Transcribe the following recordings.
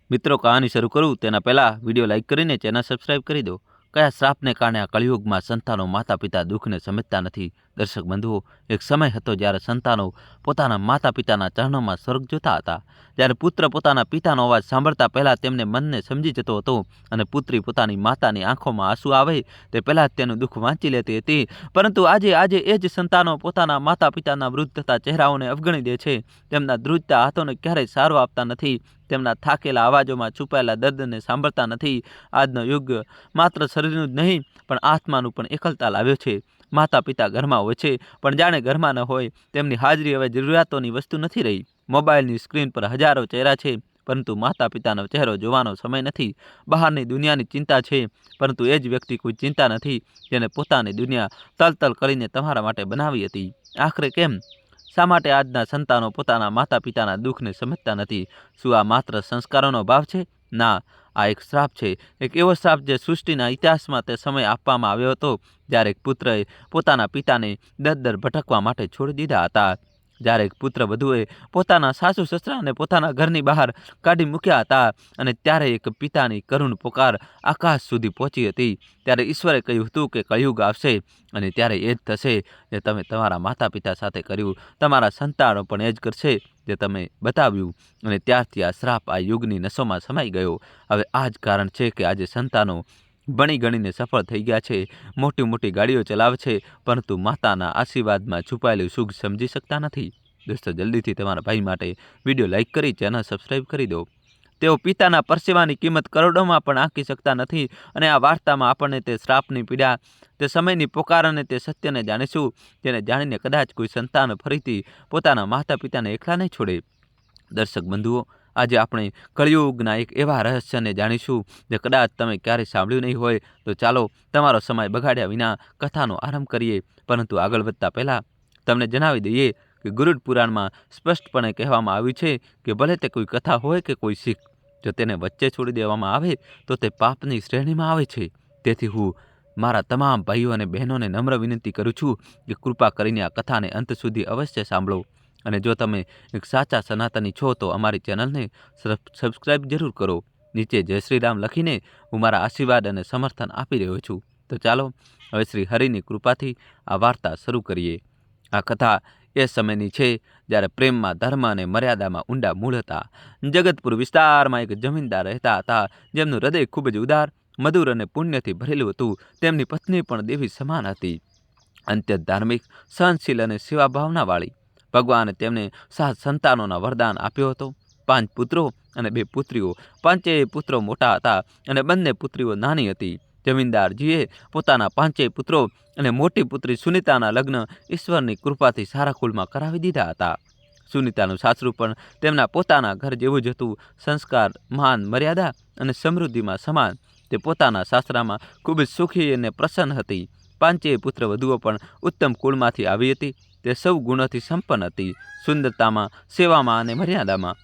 મિત્રો, કહાની શરૂ કરું તેના પહેલાં વિડીયો લાઇક કરીને ચેનલ સબસ્ક્રાઇબ કરી દો। કયા શ્રાપને કારણે આ કળિયુગમાં સંતાનો માતા પિતા દુઃખને સમજતા નથી? દર્શક બંધુઓ, એક સમય હતો જ્યારે સંતાનો પોતાના માતા પિતાના ચરણોમાં સ્વર્ગ જોતા હતા। જ્યારે પુત્ર પોતાના પિતાનો અવાજ સાંભળતા પહેલાં તેમને મનને સમજી જતો હતો અને પુત્રી પોતાની માતાની આંખોમાં આંસુ આવે તે પહેલાં જ તેનું દુઃખ વાંચી લેતી હતી। પરંતુ આજે એ જ સંતાનો પોતાના માતા પિતાના વૃદ્ધ થતા ચહેરાઓને અવગણી દે છે, તેમના ધ્રુજતા હાથોને ક્યારેય સારો આપતા નથી, તેમના થાકેલા અવાજોમાં છુપાયેલા દર્દને સાંભળતા નથી। આજનો યુગ માત્ર શરીરનું જ નહીં પણ આત્માનું પણ એકલતા લાવ્યો છે। માતા પિતા ઘરમાં હોય છે પણ જાણે ઘરમાં ન હોય, તેમની હાજરી હવે જરૂરિયાતોની વસ્તુ નથી રહી। મોબાઈલની સ્ક્રીન પર હજારો ચહેરા છે પરંતુ માતા પિતાનો ચહેરો જોવાનો સમય નથી। બહારની દુનિયાની ચિંતા છે પરંતુ એ જ વ્યક્તિ કોઈ ચિંતા નથી જેને પોતાની દુનિયા તલતલ કરીને તમારા માટે બનાવી હતી। આખરે કેમ? શા માટે આજના સંતાનો પોતાના માતા પિતાના દુઃખને સમજતા નથી? શું આ માત્ર સંસ્કારોનો અભાવ છે? ના, આ એક શ્રાપ છે। એક એવો શ્રાપ જે સૃષ્ટિના ઇતિહાસમાં તે સમય આપવામાં આવ્યો હતો જ્યારે એક પુત્રએ પોતાના પિતાને દર ભટકવા માટે છોડી દીધા હતા, જ્યારે એક પુત્ર વધુએ પોતાના સાસુ સસરાને પોતાના ઘરની બહાર કાઢી મૂક્યા હતા અને ત્યારે એક પિતાની કરુણ પુકાર આકાશ સુધી પહોંચી હતી। ત્યારે ઈશ્વરે કહ્યું હતું કે કળિયુગ આવશે અને ત્યારે એ જ થશે જે તમે તમારા માતા પિતા સાથે કર્યું, તમારા સંતાનો પણ એ જ કરશે જે તમે બતાવ્યું। અને ત્યારથી આ શ્રાપ આ યુગની નસોમાં સમાઈ ગયો। હવે આ જ કારણ છે કે આજે સંતાનો ભણી ગણીને સફળ થઈ ગયા છે, મોટી મોટી ગાડીઓ ચલાવે છે પરંતુ માતાના આશીર્વાદમાં છુપાયેલું સુખ સમજી શકતા નથી। દોસ્તો, જલ્દીથી તમારા ભાઈ માટે વિડીયો લાઇક કરી ચેનલ સબસ્ક્રાઇબ કરી દો। તેઓ પિતાના પરસેવાની કિંમત કરોડોમાં પણ આંકી શકતા નથી અને આ વાર્તામાં આપણને તે શ્રાપની પીડા, તે સમયની પોકાર અને તે સત્યને જાણીશું જેને જાણીને કદાચ કોઈ સંતાન ફરીથી પોતાના માતા પિતાને એકલા નહીં છોડે। દર્શક બંધુઓ, આજે આપણે કળિયુગના એક એવા રહસ્યને જાણીશું જે કદાચ તમે ક્યારેય સાંભળ્યું નહીં હોય। તો ચાલો તમારો સમય બગાડ્યા વિના કથાનો આરંભ કરીએ। પરંતુ આગળ વધતા પહેલાં તમને જણાવી દઈએ કે ગરુડ પુરાણમાં સ્પષ્ટપણે કહેવામાં આવ્યું છે કે ભલે તે કોઈ કથા હોય કે કોઈ શીખ, જો તેને વચ્ચે છોડી દેવામાં આવે તો તે પાપની શ્રેણીમાં આવે છે। તેથી હું મારા તમામ ભાઈઓ અને બહેનોને નમ્ર વિનંતી કરું છું કે કૃપા કરીને આ કથાને અંત સુધી અવશ્ય સાંભળો અને જો તમે એક સાચા સનાતની છો તો અમારી ચેનલને સબસ્ક્રાઇબ જરૂર કરો। નીચે જય શ્રી રામ લખીને હું મારા આશીર્વાદ અને સમર્થન આપી રહ્યો છું। તો ચાલો હવે શ્રી હરિની કૃપાથી આ વાર્તા શરૂ કરીએ। આ કથા એ સમયની છે જ્યારે પ્રેમમાં, ધર્મ અને મર્યાદામાં ઊંડા મૂળ હતા। જગતપુર વિસ્તારમાં એક જમીનદાર રહેતા હતા જેમનું હૃદય ખૂબ જ ઉદાર, મધુર અને પુણ્યથી ભરેલું હતું। તેમની પત્ની પણ દેવી સમાન હતી, અત્યંત ધાર્મિક, સહનશીલ અને સેવા ભાવનાવાળી। ભગવાને તેમને 7 સંતાનોના વરદાન આપ્યો હતો, 5 પુત્રો અને 2 પુત્રીઓ। 5 પુત્રો મોટા હતા અને બંને પુત્રીઓ નાની હતી। જમીનદારજીએ પોતાના 5 પુત્રો અને મોટી પુત્રી સુનીતાના લગ્ન ઈશ્વરની કૃપાથી સારા કુળમાં કરાવી દીધા હતા। સુનીતાનું સાસરું પણ તેમના પોતાના ઘર જેવું જ હતું, સંસ્કાર, માન, મર્યાદા અને સમૃદ્ધિમાં સમાન। તે પોતાના સાસરામાં ખૂબ જ સુખી અને પ્રસન્ન હતી। 5 પુત્ર વધુઓ પણ ઉત્તમ કુળમાંથી આવી હતી। તે સૌ ગુણોથી સંપન્ન હતી, સુંદરતામાં, સેવામાં અને મર્યાદામાં।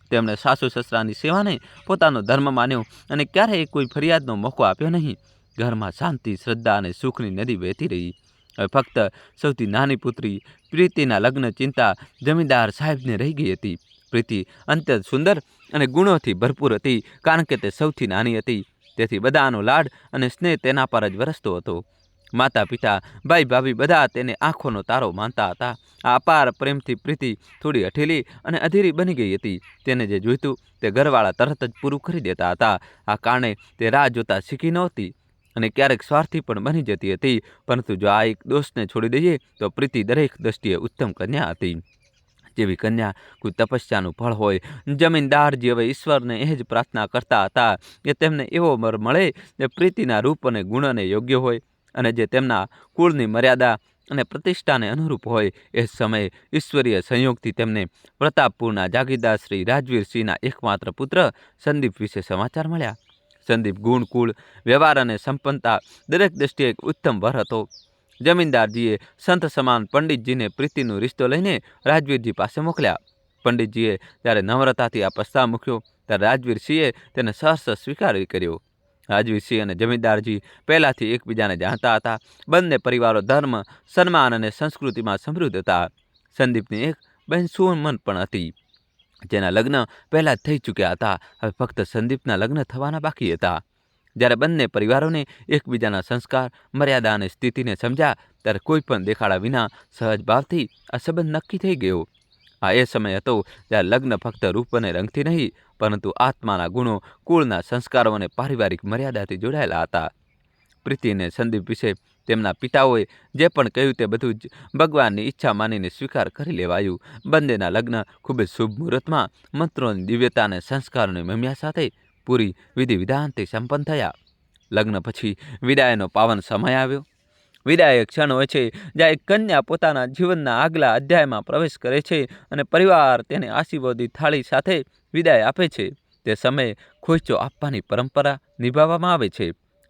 તેમણે સાસુ સસરાની સેવાને પોતાનો ધર્મ માન્યો અને ક્યારેય કોઈ ફરિયાદનો મોકો આપ્યો નહીં। ઘરમાં શાંતિ, શ્રદ્ધા અને સુખની નદી વહેતી રહી। હવે ફક્ત સૌથી નાની પુત્રી પ્રીતિના લગ્ન ચિંતા જમીનદાર સાહેબને રહી ગઈ હતી। પ્રીતિ અત્યંત સુંદર અને ગુણોથી ભરપૂર હતી, કારણ કે તે સૌથી નાની હતી, તેથી બધાનો લાડ અને સ્નેહ તેના પર જ વરસતો હતો। માતા પિતા, ભાઈ ભાભી બધા તેને આંખોનો તારો માનતા હતા। આ અપાર પ્રેમથી પ્રીતિ થોડી હઠેલી અને અધીરી બની ગઈ હતી। તેને જે જોઈતું તે ઘરવાળા તરત જ પૂરું કરી દેતા હતા। આ કારણે તે રાહ જોતા શીખી નહોતી અને ક્યારેક સ્વાર્થી પણ બની જતી હતી। પરંતુ જો આ એક દોષને છોડી દઈએ તો પ્રીતિ દરેક દ્રષ્ટિએ ઉત્તમ કન્યા હતી, જેવી કન્યા કોઈ તપસ્યાનું ફળ હોય। જમીનદારજી હવે ઈશ્વરને એ જ પ્રાર્થના કરતા હતા કે તેમને એવો વર મળે જે પ્રીતિના રૂપ અને ગુણને યોગ્ય હોય અને જે તેમના કુળની મર્યાદા અને પ્રતિષ્ઠાને અનુરૂપ હોય। એ સમયે ઈશ્વરીય સંયોગથી તેમને પ્રતાપપુરના જાગીરદાર શ્રી રાજવીરસિંહના એકમાત્ર પુત્ર સંદીપ વિશે સમાચાર મળ્યા। સંદીપ ગુણ, કુળ, વ્યવહાર અને સંપન્નતા દરેક દ્રષ્ટિએ એક ઉત્તમ વર હતો। જમીનદારજીએ સંત સમાન પંડિતજીને પ્રીતિનો રિશ્તો લઈને રાજવીરજી પાસે મોકલ્યા। પંડિતજીએ જ્યારે નમ્રતાથી આ પ્રસ્તાવ મૂક્યો ત્યારે રાજવીરસિંહે તેને સહર્ષ સ્વીકાર કર્યો। રાજવીરસિંહ અને જમીનદારજી પહેલાથી એકબીજાને જાણતા હતા। બંને પરિવારો ધર્મ, સન્માન અને સંસ્કૃતિમાં સમૃદ્ધ હતા। સંદીપની એક બહેન સુમન પણ હતી। જેના લગ્ન પહેલાં જ થઈ ચૂક્યા હતા. હવે ફક્ત સંદીપના લગ્ન થવાના બાકી હતા. જ્યારે બંને પરિવારોને એકબીજાના સંસ્કાર, મર્યાદા અને સ્થિતિને સમજ્યા ત્યારે કોઈ પણ દેખાડા વિના સહજ ભાવથી આ સંબંધ નક્કી થઈ ગયો. આ એ સમય હતો જ્યારે લગ્ન ફક્ત રૂપ અને રંગથી નહીં, પરંતુ આત્માના ગુણો, કુળના સંસ્કારો અને પારિવારિક મર્યાદાથી જોડાયેલા હતા. પ્રીતિ અને સંદીપ વિશે તેમના પિતાઓએ જે પણ કહ્યું તે બધું જ ભગવાનની ઈચ્છા માનીને સ્વીકાર કરી લેવાયું. બંનેના લગ્ન ખૂબ જ શુભ મુહૂર્તમાં મંત્રોની દિવ્યતા અને સંસ્કારોની મહિમા સાથે પૂરી વિધિ વિધાનથી સંપન્ન થયા. લગ્ન પછી વિદાયનો પાવન સમય આવ્યો. વિદાય એક ક્ષણ હોય છે જ્યાં એક કન્યા પોતાના જીવનના આગલા અધ્યાયમાં પ્રવેશ કરે છે અને પરિવાર તેને આશીર્વાદની થાળી સાથે વિદાય આપે છે. તે સમયે ખોઈચો આપવાની પરંપરા નિભાવવામાં આવે છે.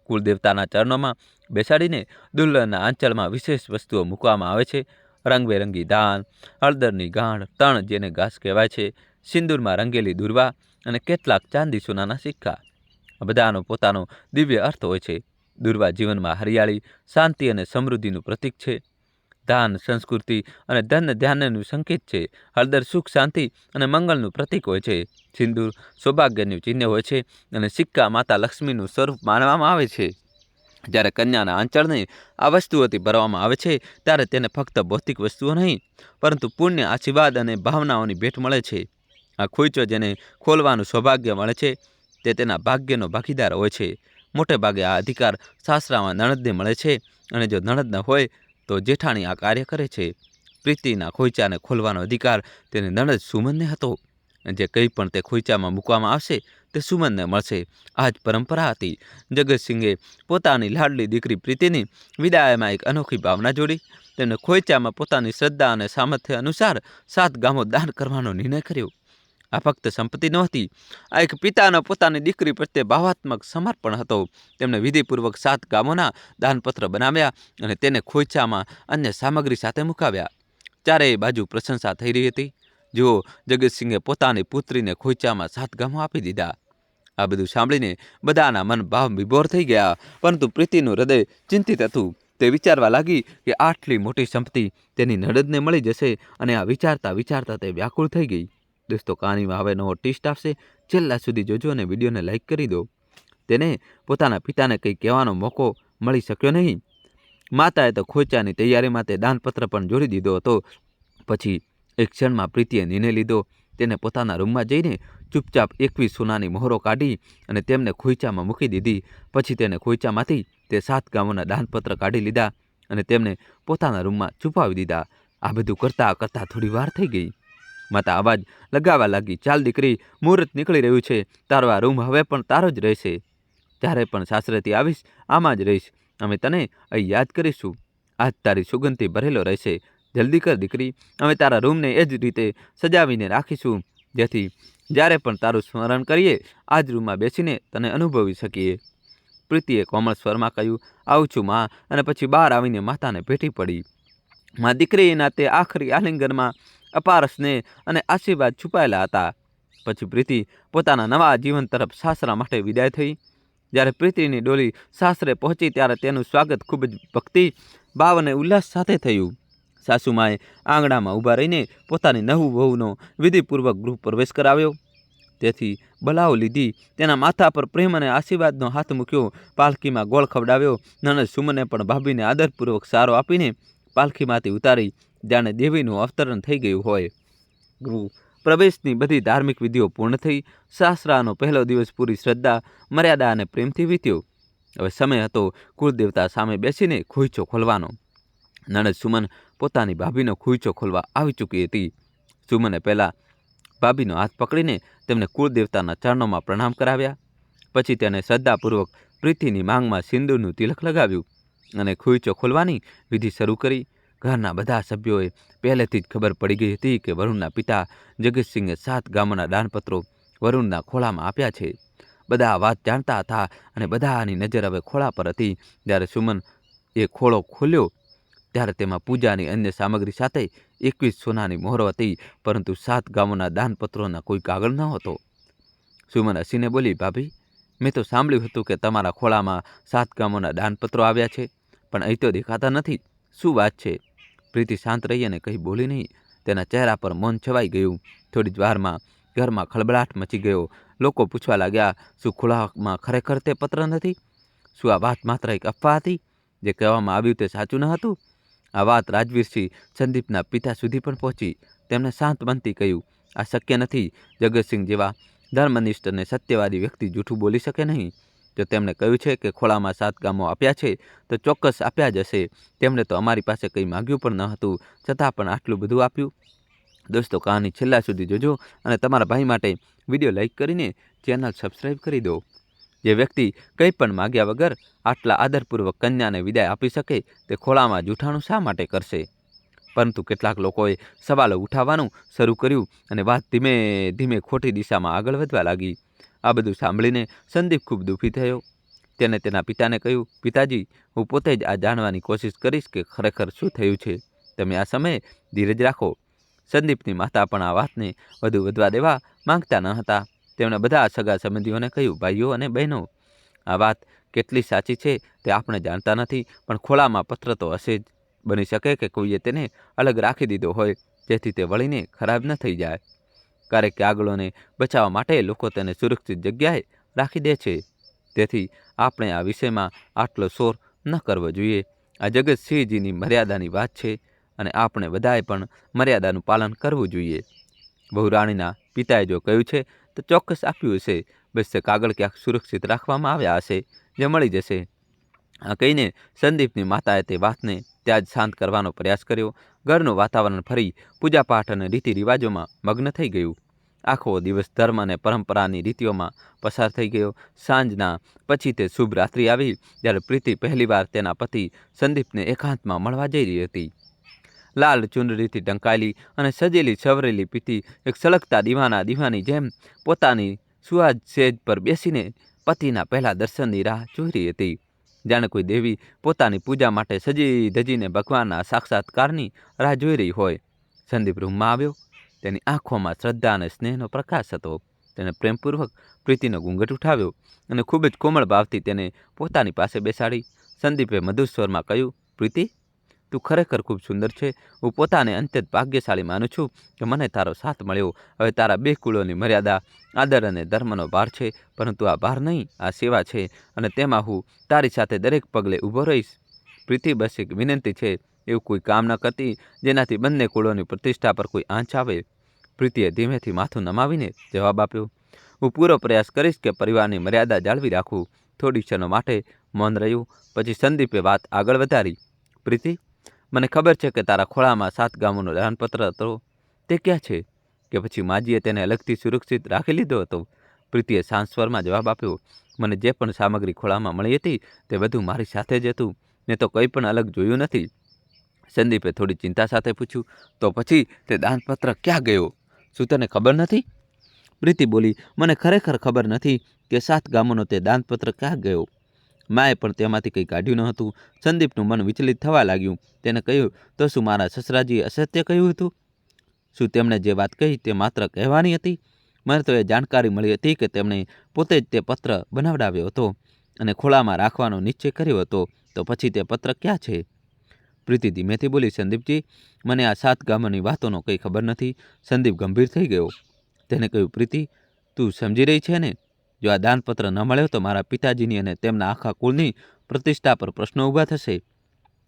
કુળદેવતાના ચરણોમાં બેસાડીને દુલ્હનના આંચળમાં વિશેષ વસ્તુઓ મૂકવામાં આવે છે. રંગબેરંગી દાન, હળદરની ગાંઠ, તણ જેને ઘાસ કહેવાય છે, સિંદૂરમાં રંગેલી દુર્વા અને કેટલાક ચાંદી સોનાના સિક્કા. આ બધાનો પોતાનો દિવ્ય અર્થ હોય છે. દુર્વા જીવનમાં હરિયાળી, શાંતિ અને સમૃદ્ધિનું પ્રતીક છે. દાન સંસ્કૃતિ અને ધન ધ્યાનનું સંકેત છે. હળદર સુખ, શાંતિ અને મંગળનું પ્રતીક હોય છે. સિંદૂર સૌભાગ્યનું ચિહ્ન હોય છે અને સિક્કા માતા લક્ષ્મીનું સ્વરૂપ માનવામાં આવે છે. જ્યારે કન્યાના આંચળને આ વસ્તુઓથી ભરવામાં આવે છે ત્યારે તેને ફક્ત ભૌતિક વસ્તુઓ નહીં, પરંતુ પુણ્ય, આશીર્વાદ અને ભાવનાઓની ભેટ મળે છે. આ ખોઈચો જેને ખોલવાનું સૌભાગ્ય મળે છે તે તેના ભાગ્યનો ભાગીદાર હોય છે. મોટે ભાગે આ અધિકાર સાસરામાં નણંદને મળે છે અને જો નણંદ ન હોય તો જેઠાણી આ કાર્ય કરે છે. પ્રીતિના ખોઈચાને ખોલવાનો અધિકાર તેને નણંદ સુમનને હતો. જે કંઈ પણ તે ખોઈચામાં મૂકવામાં આવશે તે સુમનને મળશે. આ જ પરંપરા હતી. જગતસિંહે પોતાની લાડલી દીકરી પ્રીતિની વિદાયમાં એક અનોખી ભાવના જોડી. તેમણે ખોઈચામાં પોતાની શ્રદ્ધા અને સામર્થ્ય અનુસાર 7 ગામો દાન કરવાનો નિર્ણય કર્યો. આ ફક્ત સંપત્તિ નહોતી, આ એક પિતાનો પોતાની દીકરી પ્રત્યે ભાવાત્મક સમર્પણ હતો. તેમણે વિધિપૂર્વક 7 ગામોના દાનપત્ર બનાવ્યા અને તેને ખોઈચામાં અન્ય સામગ્રી સાથે મુકાવ્યા. ચારેય બાજુ પ્રશંસા થઈ રહી હતી. જુઓ, જગતસિંહે પોતાની પુત્રીને ખોઈચામાં 7 ગામો આપી દીધા. આ બધું સાંભળીને બધાના મન ભાવ વિભોર થઈ ગયા, પરંતુ પ્રીતિનું હૃદય ચિંતિત હતું. તે વિચારવા લાગી કે આટલી મોટી સંપત્તિ તેની નણંદને મળી જશે, અને આ વિચારતા વિચારતા તે વ્યાકુળ થઈ ગઈ. દોસ્તો, કહાનીમાં હવે નવો ટ્વિસ્ટ આવશે. છેલ્લા સુધી જોજો અને વિડીયોને લાઈક કરી દો. તેને પોતાના પિતાને કંઈ કહેવાનો મોકો મળી શક્યો નહીં. માતાએ તો ખોઈચાની તૈયારીમાં તે દાનપત્ર પણ જોડી દીધો હતો. પછી એક ક્ષણમાં પ્રીતિએ નિર્ણય લીધો. તેને પોતાના રૂમમાં જઈને ચૂપચાપ 21 સોનાની મોહરો કાઢી અને તેમને ખોઈચામાં મૂકી દીધી. પછી તેને ખોઈચામાંથી તે 7 ગામોના દાનપત્ર કાઢી લીધા અને તેમને પોતાના રૂમમાં છુપાવી દીધા. આ બધું કરતાં કરતાં થોડી વાર થઈ ગઈ. માતા અવાજ લગાવવા લાગી, ચાલ દીકરી, મુહૂર્ત નીકળી રહ્યું છે. તારો આ રૂમ હવે પણ તારો જ રહેશે. જ્યારે પણ સાસરેથી આવીશ આમાં જ રહીશ. અમે તને અહીં યાદ કરીશું. આજ તારી સુગંધથી ભરેલો રહેશે. જલ્દી કર દીકરી, અમે તારા રૂમને એ જ રીતે સજાવીને રાખીશું જેથી જ્યારે પણ તારું સ્મરણ કરીએ આ જ રૂમમાં બેસીને તને અનુભવી શકીએ. પ્રીતિએ કોમળ સ્વરમાં કહ્યું, આવું છું માં, અને પછી બહાર આવીને માતાને ભેટી પડી. માં દીકરીના તે આખરી આલિંગનમાં અપાર સ્નેહ અને આશીર્વાદ છુપાયેલા હતા. પછી પ્રીતિ પોતાના નવા જીવન તરફ સાસરા માટે વિદાય થઈ. જ્યારે પ્રીતિની ડોલી સાસરે પહોંચી ત્યારે તેનું સ્વાગત ખૂબ જ ભક્તિ, ભાવ અને ઉલ્લાસ સાથે થયું. સાસુમાએ આંગણામાં ઊભા રહીને પોતાની નવું વહુનો વિધિપૂર્વક ગૃહ પ્રવેશ કરાવ્યો. તેથી બલાઓ લીધી, તેના માથા પર પ્રેમ અને આશીર્વાદનો હાથ મૂક્યો, પાલખીમાં ગોળ ખવડાવ્યો. નણંદ સુમને પણ ભાભીને આદરપૂર્વક સારો આપીને પાલખીમાંથી ઉતારી, જાણે દેવીનું અવતરણ થઈ ગયું હોય. ગૃહ પ્રવેશની બધી ધાર્મિક વિધિઓ પૂર્ણ થઈ. સાસરાનો પહેલો દિવસ પૂરી શ્રદ્ધા, મર્યાદા અને પ્રેમથી વીત્યો. હવે સમય હતો કુળદેવતા સામે બેસીને ખોઈચો ખોલવાનો. નણંદ સુમન પોતાની ભાભીનો ખોઈચો ખોલવા આવી ચૂકી હતી. સુમને પહેલાં ભાભીનો હાથ પકડીને તેમને કુળદેવતાના ચરણોમાં પ્રણામ કરાવ્યા. પછી તેને શ્રદ્ધાપૂર્વક પ્રીતિની માંગમાં સિંદૂરનું તિલક લગાવ્યું અને ખોઈચો ખોલવાની વિધિ શરૂ કરી. ઘરના બધા સભ્યોએ પહેલેથી જ ખબર પડી ગઈ હતી કે વરુણના પિતા જગતસિંહે 7 ગામોના દાનપત્રો વરુણના ખોળામાં આપ્યા છે. બધા વાત જાણતા હતા અને બધાની નજર હવે ખોળા પર હતી. જ્યારે સુમન એ ખોળો ખોલ્યો ત્યારે તેમાં પૂજાની અન્ય સામગ્રી સાથે 21 સોનાની મોહરો હતી, પરંતુ 7 ગામોના દાનપત્રોના કોઈ કાગળ ન હતો. સુમન હસીને બોલી, ભાભી, મેં તો સાંભળ્યું હતું કે તમારા ખોળામાં 7 ગામોના દાનપત્રો આવ્યા છે, પણ અહીં તો દેખાતા નથી. શું વાત છે? પ્રીતિ શાંત રહી અને કંઈ બોલી નહીં. તેના ચહેરા પર મૌન છવાઈ ગયું. થોડી જ વારમાં ઘરમાં ખળબળાટ મચી ગયો. લોકો પૂછવા લાગ્યા, શું ખોળામાં ખરેખર તે પત્ર નથી? શું આ વાત માત્ર એક અફવા હતી? જે કહેવામાં આવ્યું તે સાચું ન હતું? આ વાત રાજવીરસિંહ સંદીપના પિતા સુધી પણ પહોંચી. તેમણે શાંત મનથી કહ્યું, આ શક્ય નથી. જગતસિંહ જેવા ધર્મનિષ્ઠ અને સત્યવાદી વ્યક્તિ જૂઠું બોલી શકે નહીં. જો તેમણે કહ્યું છે કે ખોળામાં 7 ગામો આપ્યા છે તો ચોક્કસ આપ્યા જ હશે. તેમણે તો અમારી પાસે કંઈ માગ્યું પણ ન હતું, છતાં પણ આટલું બધું આપ્યું. દોસ્તો, કહાની છેલ્લા સુધી જોજો અને તમારા ભાઈ માટે વિડીયો લાઈક કરીને ચેનલ સબસ્ક્રાઈબ કરી દો. જે વ્યક્તિ કંઈ પણ માગ્યા વગર આટલા આદરપૂર્વક કન્યાને વિદાય આપી શકે તે ખોળામાં જૂઠાણું શા માટે કરશે? પરંતુ કેટલાક લોકોએ સવાલો ઉઠાવવાનું શરૂ કર્યું અને વાત ધીમે ધીમે ખોટી દિશામાં આગળ વધવા લાગી. આ બધું સાંભળીને સંદીપ ખૂબ દુઃખી થયો. તેને તેના પિતાને કહ્યું, પિતાજી, હું પોતે જ આ જાણવાની કોશિશ કરીશ કે ખરેખર શું થયું છે. તમે આ સમયે ધીરજ રાખો. સંદીપની માતા પણ આ વાતને વધુ વધવા દેવા માંગતા ન હતા. તેમણે બધા સગા સંબંધીઓને કહ્યું, ભાઈઓ અને બહેનો, આ વાત કેટલી સાચી છે તે આપણે જાણતા નથી, પણ ખોળામાં પત્ર તો હશે જ. બની શકે કે કોઈએ તેને અલગ રાખી દીધો હોય, જેથી તે વળીને ખરાબ ન થઈ જાય. ક્યારેક કાગળોને બચાવવા માટે લોકો તેને સુરક્ષિત જગ્યાએ રાખી દે છે. તેથી આપણે આ વિષયમાં આટલો શોર ન કરવો જોઈએ. આ જગતસિંહજીની મર્યાદાની વાત છે અને આપણે બધાએ પણ મર્યાદાનું પાલન કરવું જોઈએ. બહુરાણીના પિતાએ જો કહ્યું છે તો ચોક્કસ આપ્યું હશે. બસ તે કાગળ ક્યાંક સુરક્ષિત રાખવામાં આવ્યા હશે, જે મળી જશે. આ કહીને સંદીપની માતાએ તે વાતને ત્યાં જ શાંત કરવાનો પ્રયાસ કર્યો. ઘરનું વાતાવરણ ફરી પૂજાપાઠ અને રીતિ રિવાજોમાં મગ્ન થઈ ગયું. આખો દિવસ ધર્મ અને પરંપરાની રીતિઓમાં પસાર થઈ ગયો. સાંજના પછી તે શુભ રાત્રિ આવી જ્યારે પ્રીતિ પહેલીવાર તેના પતિ સંદીપને એકાંતમાં મળવા જઈ રહી હતી. લાલ ચુંદડીથી ઢંકાયેલી અને સજેલી સવરેલી પ્રીતિ એક સળગતા દીવાની જેમ પોતાની સુહાજ સેજ પર બેસીને પતિના પહેલા દર્શનની રાહ જોઈ રહી હતી. જાણે કોઈ દેવી પોતાની પૂજા માટે સજી ધજીને ભગવાનના સાક્ષાત્કારની રાહ જોઈ રહી હોય. સંદીપ રૂમમાં આવ્યો. તેની આંખોમાં શ્રદ્ધા અને સ્નેહનો પ્રકાશ હતો. તેણે પ્રેમપૂર્વક પ્રીતિનો ઘૂંઘટ ઉઠાવ્યો અને ખૂબ જ કોમળ ભાવથી તેને પોતાની પાસે બેસાડી. સંદીપે મધુર સ્વરમાં કહ્યું, પ્રીતિ, તું ખરેખર ખૂબ સુંદર છે. હું પોતાને અત્યંત ભાગ્યશાળી માનું છું કે મને તારો સાથ મળ્યો. હવે તારા 2 કુળોની મર્યાદા, આદર અને ધર્મનો ભાર છે, પરંતુ આ ભાર નહીં, આ સેવા છે, અને તેમાં હું તારી સાથે દરેક પગલે ઊભો રહીશ. પ્રીતિ, બસ એક વિનંતી છે. એવું કોઈ કામ ન કરતી જેનાથી બંને કુળોની પ્રતિષ્ઠા પર કોઈ આંચ આવે. પ્રીતિએ ધીમેથી માથું નમાવીને જવાબ આપ્યો, હું પૂરો પ્રયાસ કરીશ કે પરિવારની મર્યાદા જાળવી રાખું. થોડી ક્ષણો માટે મૌન રહ્યું. પછી સંદીપે વાત આગળ વધારી, પ્રીતિ, મને ખબર છે કે તારા ખોળામાં 7 ગામોનો દાનપત્ર હતો. તે ક્યાં છે? કે પછી માજીએ તેને અલગથી સુરક્ષિત રાખી લીધો હતો? પ્રીતિએ શાંત સ્વરમાં જવાબ આપ્યો, મને જે પણ સામગ્રી ખોળામાં મળી હતી તે બધું મારી સાથે જ હતું. મેં તો કંઈ પણ અલગ જોયું નથી. સંદીપે થોડી ચિંતા સાથે પૂછ્યું, તો પછી તે દાનપત્ર ક્યાં ગયો? શું તને ખબર નથી? પ્રીતિ બોલી, મને ખરેખર ખબર નથી કે 7 ગામોનો તે દાનપત્ર ક્યાં ગયો. માએ પણ તેમાંથી કંઈ કાઢ્યું ન હતું. સંદીપનું મન વિચલિત થવા લાગ્યું. તેને કહ્યું, તો શું મારા સસરાજીએ અસત્ય કહ્યું હતું? શું તેમણે જે વાત કહી તે માત્ર કહેવાની હતી? મને તો એ જાણકારી મળી હતી કે તેમણે પોતે જ તે પત્ર બનાવડાવ્યો હતો અને ખોળામાં રાખવાનો નિશ્ચય કર્યો હતો. તો પછી તે પત્ર ક્યાં છે? પ્રીતિ ધીમેથી બોલી, સંદીપજી, મને આ 7 ગામોની વાતોનો કંઈ ખબર નથી. સંદીપ ગંભીર થઈ ગયો. તેને કહ્યું, પ્રીતિ, તું સમજી રહી છે ને? જો આ દાનપત્ર ન મળ્યો તો મારા પિતાજીની અને તેમના આખા કુળની પ્રતિષ્ઠા પર પ્રશ્નો ઊભા થશે.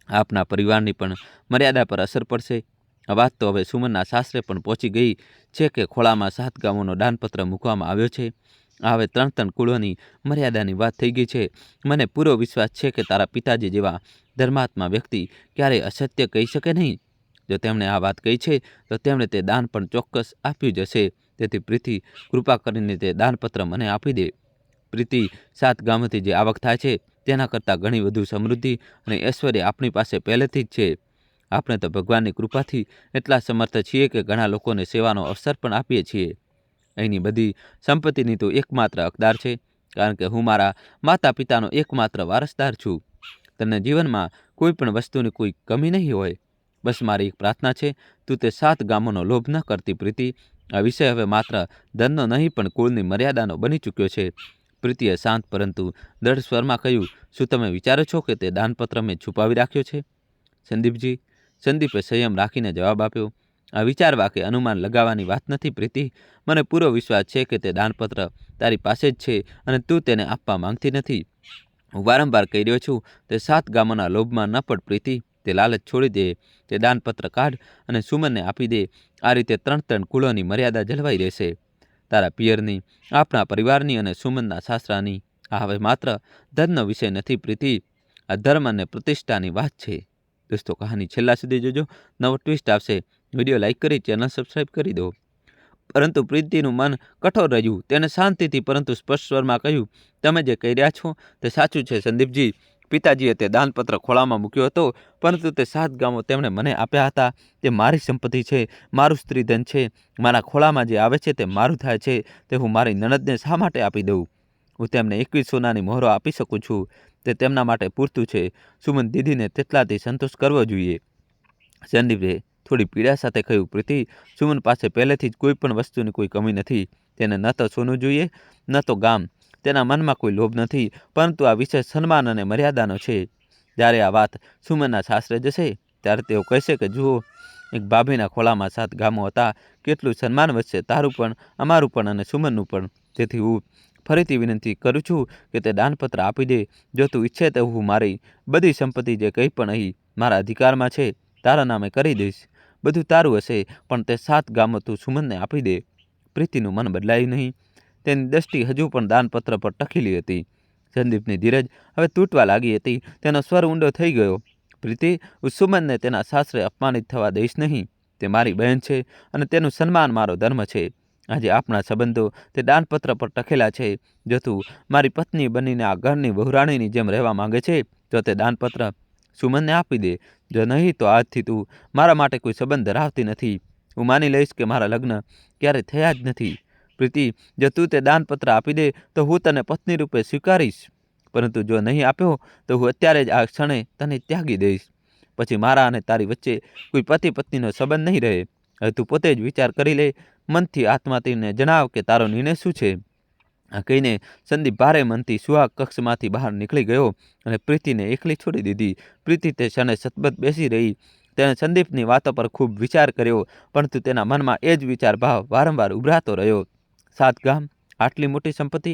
આપના પરિવારની પણ મર્યાદા પર અસર પડશે. આ વાત તો હવે સુમનના સાસરે પણ પહોંચી ગઈ છે કે ખોળામાં 7 ગામોનો દાનપત્ર મૂકવામાં આવ્યો છે. આ હવે 3 કુળોની મર્યાદાની વાત થઈ ગઈ છે. મને પૂરો વિશ્વાસ છે કે તારા પિતાજી જેવા ધર્માત્મા વ્યક્તિ ક્યારેય અસત્ય કહી શકે નહીં. જો તેમણે આ વાત કહી છે તો તેમણે તે દાન પણ ચોક્કસ આપ્યું જ હશે. તેથી પ્રીતિ, કૃપા કરીને તે દાનપત્ર મને આપી દે. પ્રીતિ, 7 ગામોથી જે આવક થાય છે તેના કરતાં ઘણી વધુ સમૃદ્ધિ અને ઐશ્વર્ય આપણી પાસે પહેલેથી જ છે. આપણે તો ભગવાનની કૃપાથી એટલા સમર્થ છીએ કે ઘણા લોકોને સેવાનો અવસર પણ આપીએ છીએ. અહીંની બધી સંપત્તિની તો એકમાત્ર હકદાર છે, કારણ કે હું મારા માતા પિતાનો એકમાત્ર વારસદાર છું. તને જીવનમાં કોઈ પણ વસ્તુની કોઈ કમી નહીં હોય. બસ મારી એક પ્રાર્થના છે, તું તે 7 ગામોનો લોભ ન કરતી. પ્રીતિ, આ વિષય હવે માત્ર ધનનો નહીં પણ કુળની મર્યાદાનો બની ચૂક્યો છે. પ્રીતિએ શાંત પરંતુ દૃઢ સ્વરમાં કહ્યું, શું તમે વિચારો છો કે તે દાનપત્ર મેં છુપાવી રાખ્યો છે? સંદીપજી, સંદીપે સંયમ રાખીને જવાબ આપ્યો, આ વિચારવા કે અનુમાન લગાવવાની વાત નથી પ્રીતિ. મને પૂરો વિશ્વાસ છે કે તે દાનપત્ર તારી પાસે જ છે અને તું તેને આપવા માંગતી નથી. હું વારંવાર કહી રહ્યો છું, તે 7 ગામોના લોભમાં ન પડ પ્રીતિ. તે લાલચ છોડી દે, તે દાનપત્ર કાઢ અને સુમનને આપી દે. આ રીતે 3 કુળોની મર્યાદા જળવાઈ રહેશે, તારા પિયરની, આપણા પરિવારની અને સુમનના સાસરાની. આ હવે માત્ર ધનનો વિષય નથી પ્રીતિ, આ ધર્મ અને પ્રતિષ્ઠાની વાત છે. દોસ્તો, કહાની છેલ્લા સુધી જોજો, નવો ટ્વિસ્ટ આવશે. વિડીયો લાઇક કરી ચેનલ સબસ્ક્રાઈબ કરી દો. પરંતુ પ્રીતિનું મન કઠોર રહ્યું. તેને શાંતિથી પરંતુ સ્પષ્ટ સ્વરમાં કહ્યું, તમે જે કહી રહ્યા છો તે સાચું છે સંદીપજી. પિતાજીએ તે દાનપત્ર ખોળામાં મૂક્યો હતો, પરંતુ તે 7 ગામો તેમણે મને આપ્યા હતા. તે મારી સંપત્તિ છે, મારું સ્ત્રીધન છે. મારા ખોળામાં જે આવે છે તે મારું થાય છે. તે હું મારી નણંદને શા માટે આપી દઉં? હું તેમને 21 સોનાની મોહરો આપી શકું છું. તે તેમના માટે પૂરતું છે. સુમન દીદીને તેટલાથી સંતોષ કરવો જોઈએ. સંદીપે થોડી પીડા સાથે કહ્યું, પ્રીતિ, સુમન પાસે પહેલેથી જ કોઈ પણ વસ્તુની કોઈ કમી નથી. તેને ન તો સોનું જોઈએ, ન તો ગામ. તેના મનમાં કોઈ લોભ નથી, પરંતુ આ વિષય સન્માન અને મર્યાદાનો છે. જ્યારે આ વાત સુમનના સાસરે જશે ત્યારે તેઓ કહેશે કે જુઓ, એક ભાભીના ખોળામાં 7 ગામો હતા. કેટલું સન્માન વધશે, તારું પણ, અમારું પણ અને સુમનનું પણ. તેથી હું ફરીથી વિનંતી કરું છું કે તે દાનપત્ર આપી દે. જો તું ઈચ્છે તો હું મારી બધી સંપત્તિ જે કંઈ પણ અહીં મારા અધિકારમાં છે તારા નામે કરી દઈશ. બધું તારું હશે, પણ તે 7 ગામો તું સુમનને આપી દે. પ્રીતિનું મન બદલાયું નહીં. તેની દ્રષ્ટિ હજુ પણ દાનપત્ર પર ટકેલી હતી. સંદીપની ધીરજ હવે તૂટવા લાગી હતી. તેનો સ્વર ઊંડો થઈ ગયો. પ્રીતિ, હું સુમનને તેના સાસરે અપમાનિત થવા દઈશ નહીં. તે મારી બહેન છે અને તેનું સન્માન મારો ધર્મ છે. આજે આપણા સંબંધો તે દાનપત્ર પર ટકેલા છે. જો તું મારી પત્ની બનીને આ ઘરની વહુરાણીની જેમ રહેવા માંગે છે તો તે દાનપત્ર સુમનને આપી દે. જો નહીં તો આજથી તું મારા માટે કોઈ સંબંધ ધરાવતી નથી. હું માની લઈશ કે મારા લગ્ન ક્યારેય થયા જ નથી. પ્રીતિ, જો તું તે દાનપત્ર આપી દે તો હું તને પત્ની રૂપે સ્વીકારીશ, પરંતુ જો નહીં આપ્યો તો હું અત્યારે જ આ ક્ષણે તને ત્યાગી દઈશ. પછી મારા અને તારી વચ્ચે કોઈ પતિ પત્નીનો સંબંધ નહીં રહે. હવે તું પોતે જ વિચાર કરી લે. મનથી આત્માથીને જણાવ કે તારો નિર્ણય શું છે. આ કહીને સંદીપ ભારે મનથી સુહાગ કક્ષમાંથી બહાર નીકળી ગયો અને પ્રીતિને એકલી છોડી દીધી. પ્રીતિ તે ક્ષણે સતબત બેસી રહી. તેણે સંદીપની વાતો પર ખૂબ વિચાર કર્યો, પરંતુ તેના મનમાં એ જ વિચાર ભાવ વારંવાર ઉભરાતો રહ્યો. 7 ગામ, આટલી મોટી સંપત્તિ,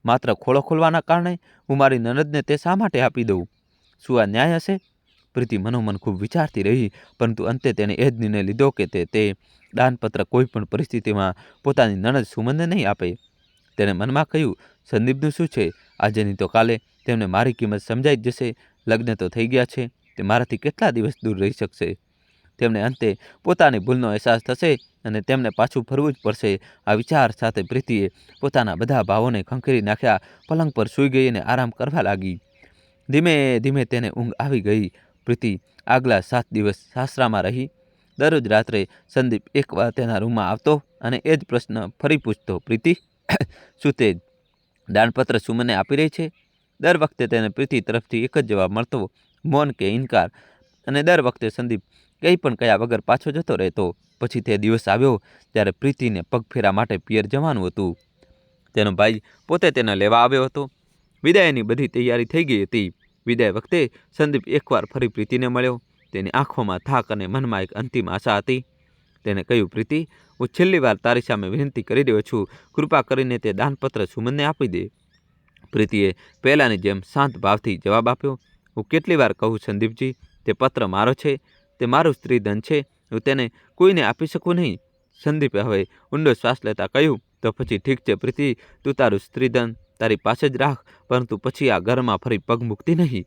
માત્ર ખોળો ખોલવાના કારણે હું મારી નણંદને તે શા માટે આપી દઉં? શું આ ન્યાય હશે? પ્રીતિ મનોમન ખૂબ વિચારતી રહી, પરંતુ અંતે તેણે એ જ નિર્ણય લીધો કે તે દાનપત્ર કોઈ પણ પરિસ્થિતિમાં પોતાની નણંદ સુમનને નહીં આપે. તેણે મનમાં કહ્યું, સંદીપનું શું છે? આજે નહીં તો કાલે તેમને મારી કિંમત સમજાઈ જ જશે. લગ્ન તો થઈ ગયા છે, તે મારાથી કેટલા દિવસ દૂર રહી શકશે? તેમને અંતે પોતાની ભૂલનો અહેસાસ થશે અને તેમને પાછું ફરવું જ પડશે. આ વિચાર સાથે પ્રીતિએ પોતાના બધા ભાવોને ખંખેરી નાખ્યા. પલંગ પર સૂઈ ગઈ અને આરામ કરવા લાગી. ધીમે ધીમે તેને ઊંઘ આવી ગઈ. પ્રીતિ આગલા 7 દિવસ સાસરામાં રહી. દરરોજ રાત્રે સંદીપ એકવાર તેના રૂમમાં આવતો અને એ જ પ્રશ્ન ફરી પૂછતો, પ્રીતિ, શું તે દાનપત્ર સુમનને આપી રહી છે? દર વખતે તેને પ્રીતિ તરફથી એક જ જવાબ મળતો, મૌન કે ઇનકાર. અને દર વખતે સંદીપ કંઈ પણ કયા વગર પાછો જતો રહેતો. પછી તે દિવસ આવ્યો જ્યારે પ્રીતિને પગફેરા માટે પિયર જવાનું હતું. તેનો ભાઈ પોતે તેને લેવા આવ્યો હતો. વિદાયની બધી તૈયારી થઈ ગઈ હતી. વિદાય વખતે સંદીપ એકવાર ફરી પ્રીતિને મળ્યો. તેની આંખોમાં થાક અને મનમાં એક અંતિમ આશા હતી. તેને કહ્યું, પ્રીતિ, હું છેલ્લી વાર તારી સામે વિનંતી કરી રહ્યો છું. કૃપા કરીને તે દાનપત્ર સુમનને આપી દે. પ્રીતિએ પહેલાંની જેમ શાંત ભાવથી જવાબ આપ્યો, હું કેટલી વાર કહું સંદીપજી, તે પત્ર મારો છે, તે મારું સ્ત્રીધન છે. હું તેને કોઈને આપી શકું નહીં. સંદીપે હવે ઊંડો શ્વાસ લેતા કહ્યું, તો પછી ઠીક છે પ્રીતિ, તું તારું સ્ત્રીધન તારી પાસે જ રાખ, પરંતુ પછી આ ઘરમાં ફરી પગ મૂકતી નહીં.